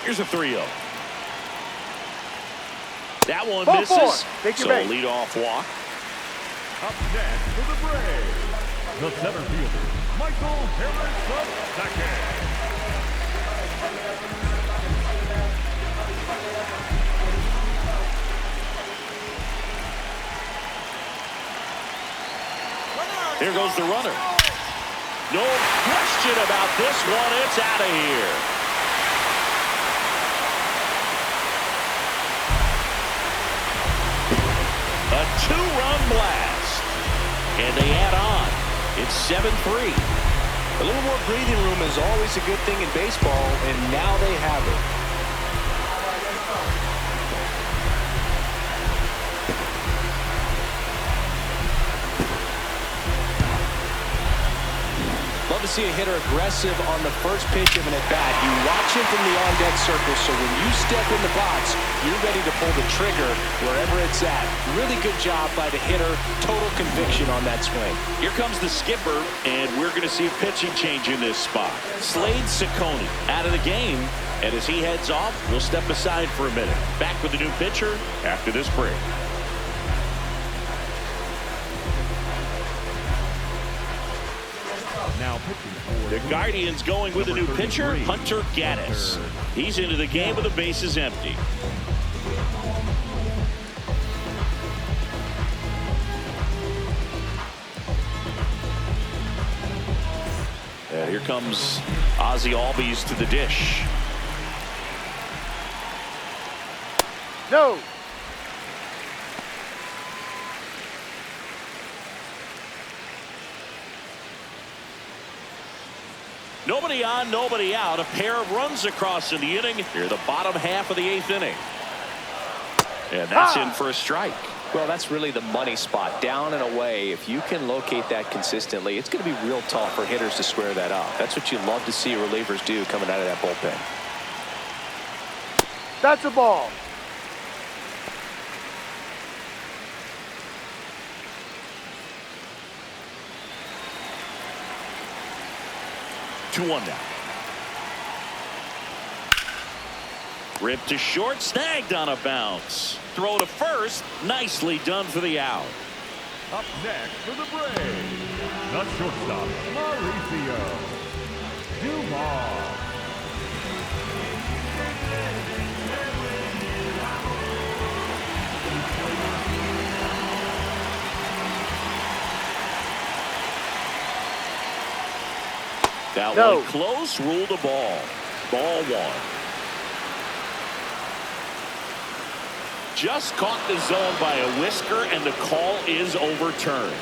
Here's a 3-0. That one Ball misses. 4. Take your So base. lead off walk. Up next for the Braves, the center fielder, Michael Harris II. Here goes the runner. No question about this one. It's out of here. A two-run blast. And they add on. It's 7-3. A little more breathing room is always a good thing in baseball, and now they have it. Love to see a hitter aggressive on the first pitch of an at-bat. You watch him from the on-deck circle, so when you step in the box, you're ready to pull the trigger wherever it's at. Really good job by the hitter. Total conviction on that swing. Here comes the skipper, and we're going to see a pitching change in this spot. Slade Ciccone out of the game, and as he heads off, we'll step aside for a minute. Back with the new pitcher after this break. Now pitching for The Guardians going with a new pitcher, Hunter Gaddis. He's into the game with the bases empty. And here comes Ozzie Albies to the dish. No. Nobody on, nobody out. A pair of runs across in the inning. Here, the bottom half of the 8th inning. And that's in for a strike. Well, that's really the money spot. Down and away. If you can locate that consistently, it's going to be real tough for hitters to square that up. That's what you love to see relievers do coming out of that bullpen. That's a ball. Two one now. Ripped to short, snagged on a bounce. Throw to first, nicely done for the out. up next for the Braves, the shortstop, Mauricio Dumas. That No. one close, ruled a ball. Ball one. Just caught the zone by a whisker, and the call is overturned.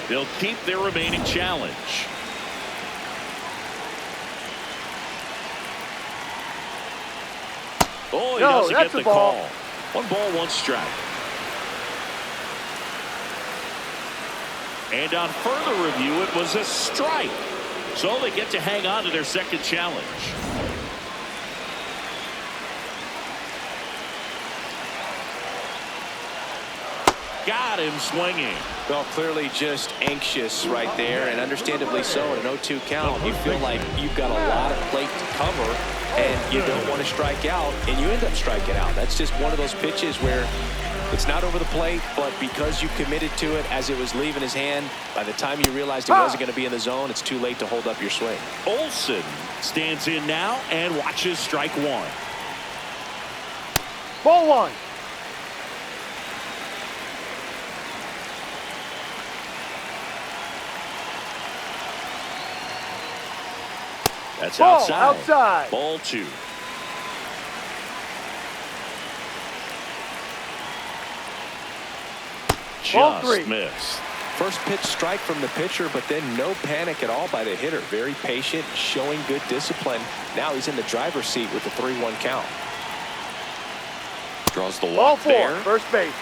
They'll keep their remaining challenge. Oh, he No, doesn't that's get the a ball. call. 1 ball, 1 strike. And on further review, it was a strike. So they get to hang on to their second challenge. Got him swinging. Well, clearly just anxious right there, and understandably so. In an 0-2 count, you feel like you've got a lot of plate to cover, and you don't want to strike out, and you end up striking out. That's just one of those pitches where it's not over the plate, but because you committed to it as it was leaving his hand, by the time you realized it wasn't going to be in the zone, it's too late to hold up your swing. Olsen stands in now and watches strike one. Ball one. That's Ball outside. Ball two. Ball Just three. missed. First pitch strike from the pitcher, but then no panic at all by the hitter. Very patient, showing good discipline. Now he's in the driver's seat with the 3-1 count. Draws the Ball walk four. there. First base.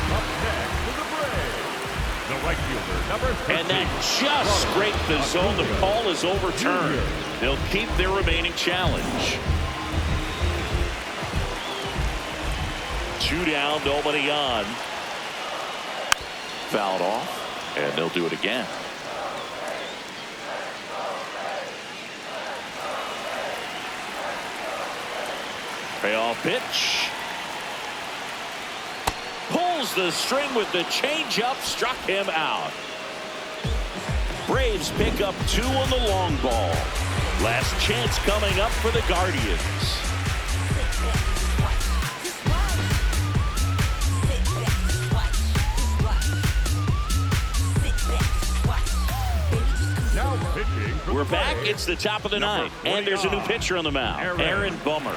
Up next for the Braves, the right fielder, number 13. And that just scraped the zone. The call is overturned. They'll keep their remaining challenge. 2 down, nobody on. Fouled off, and they'll do it again. Payoff pitch. Pulls the string with the changeup, struck him out. Braves pick up 2 on the long ball. Last chance coming up for the Guardians. We're back. It's the top of the ninth. And there's a new pitcher on the mound, Aaron Bummer.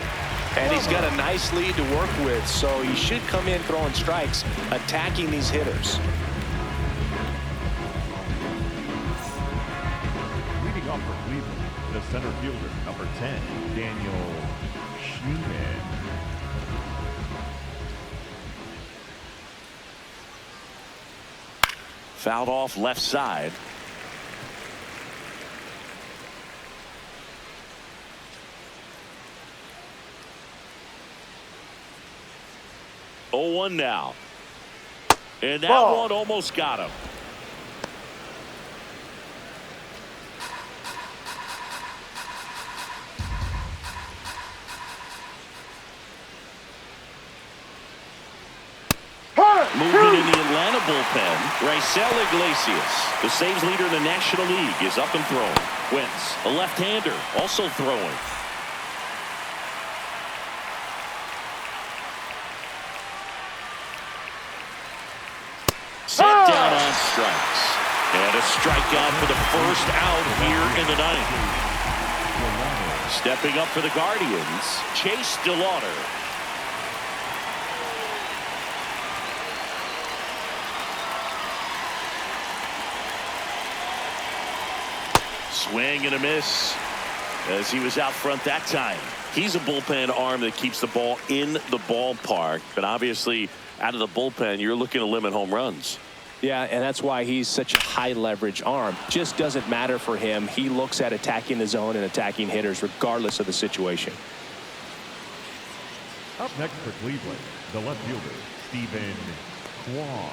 And he's got a nice lead to work with, so he should come in throwing strikes, attacking these hitters. Leading off for Cleveland, the center fielder, number 10, Daniel Schneeman. Fouled off left side. Oh, 1 now. And that Ball. one almost got him. Moving in the Atlanta bullpen, Raisel Iglesias, the saves leader in the National League, is up and throwing. Wentz, a left-hander, also throwing. Set down on strikes. And a strikeout for the first out here in the ninth. Stepping up for the Guardians, Chase DeLauder. Swing and a miss as he was out front that time. He's a bullpen arm that keeps the ball in the ballpark, but obviously out of the bullpen you're looking to limit home runs. Yeah, and that's why he's such a high leverage arm. Just doesn't matter for him. He looks at attacking the zone and attacking hitters regardless of the situation. Up next for Cleveland, the left fielder, Stephen Kwan.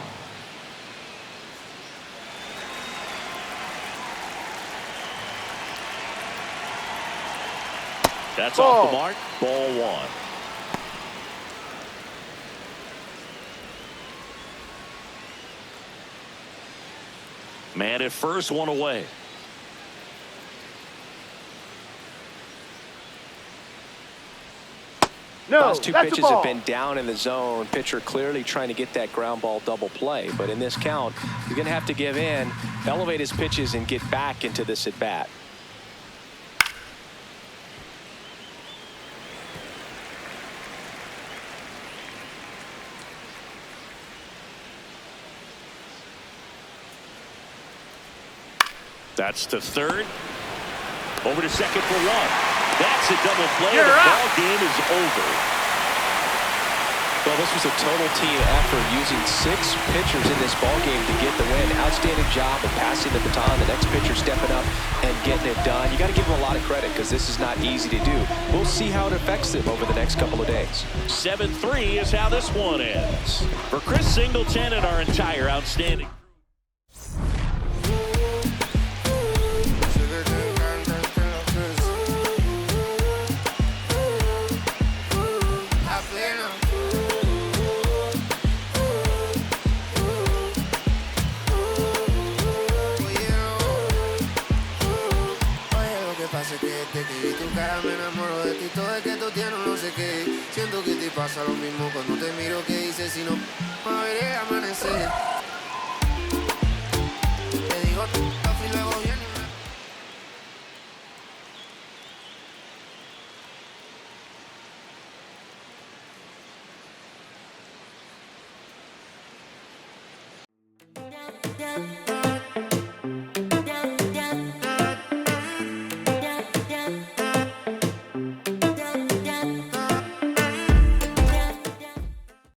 That's off the mark. Ball 1. Man at first, 1 away. No, Last two that's a pitches ball. have been down in the zone. Pitcher clearly trying to get that ground ball double play. But in this count, he's going to have to give in, elevate his pitches, and get back into this at bat. That's to third. Over to second for 1. That's a double play. You're the out. ball game is over. Well, this was a total team effort using 6 pitchers in this ball game to get the win. Outstanding job of passing the baton. The next pitcher stepping up and getting it done. You got to give them a lot of credit because this is not easy to do. We'll see how it affects them over the next couple of days. 7-3 is how this one ends. For Chris Singleton and our entire outstanding. Desde que vi tu cara me enamoro de ti. Todo es que tú tienes no sé qué. Siento que te pasa lo mismo cuando te miro. Que dices si no me veré amanecer. Te digo y luego viene.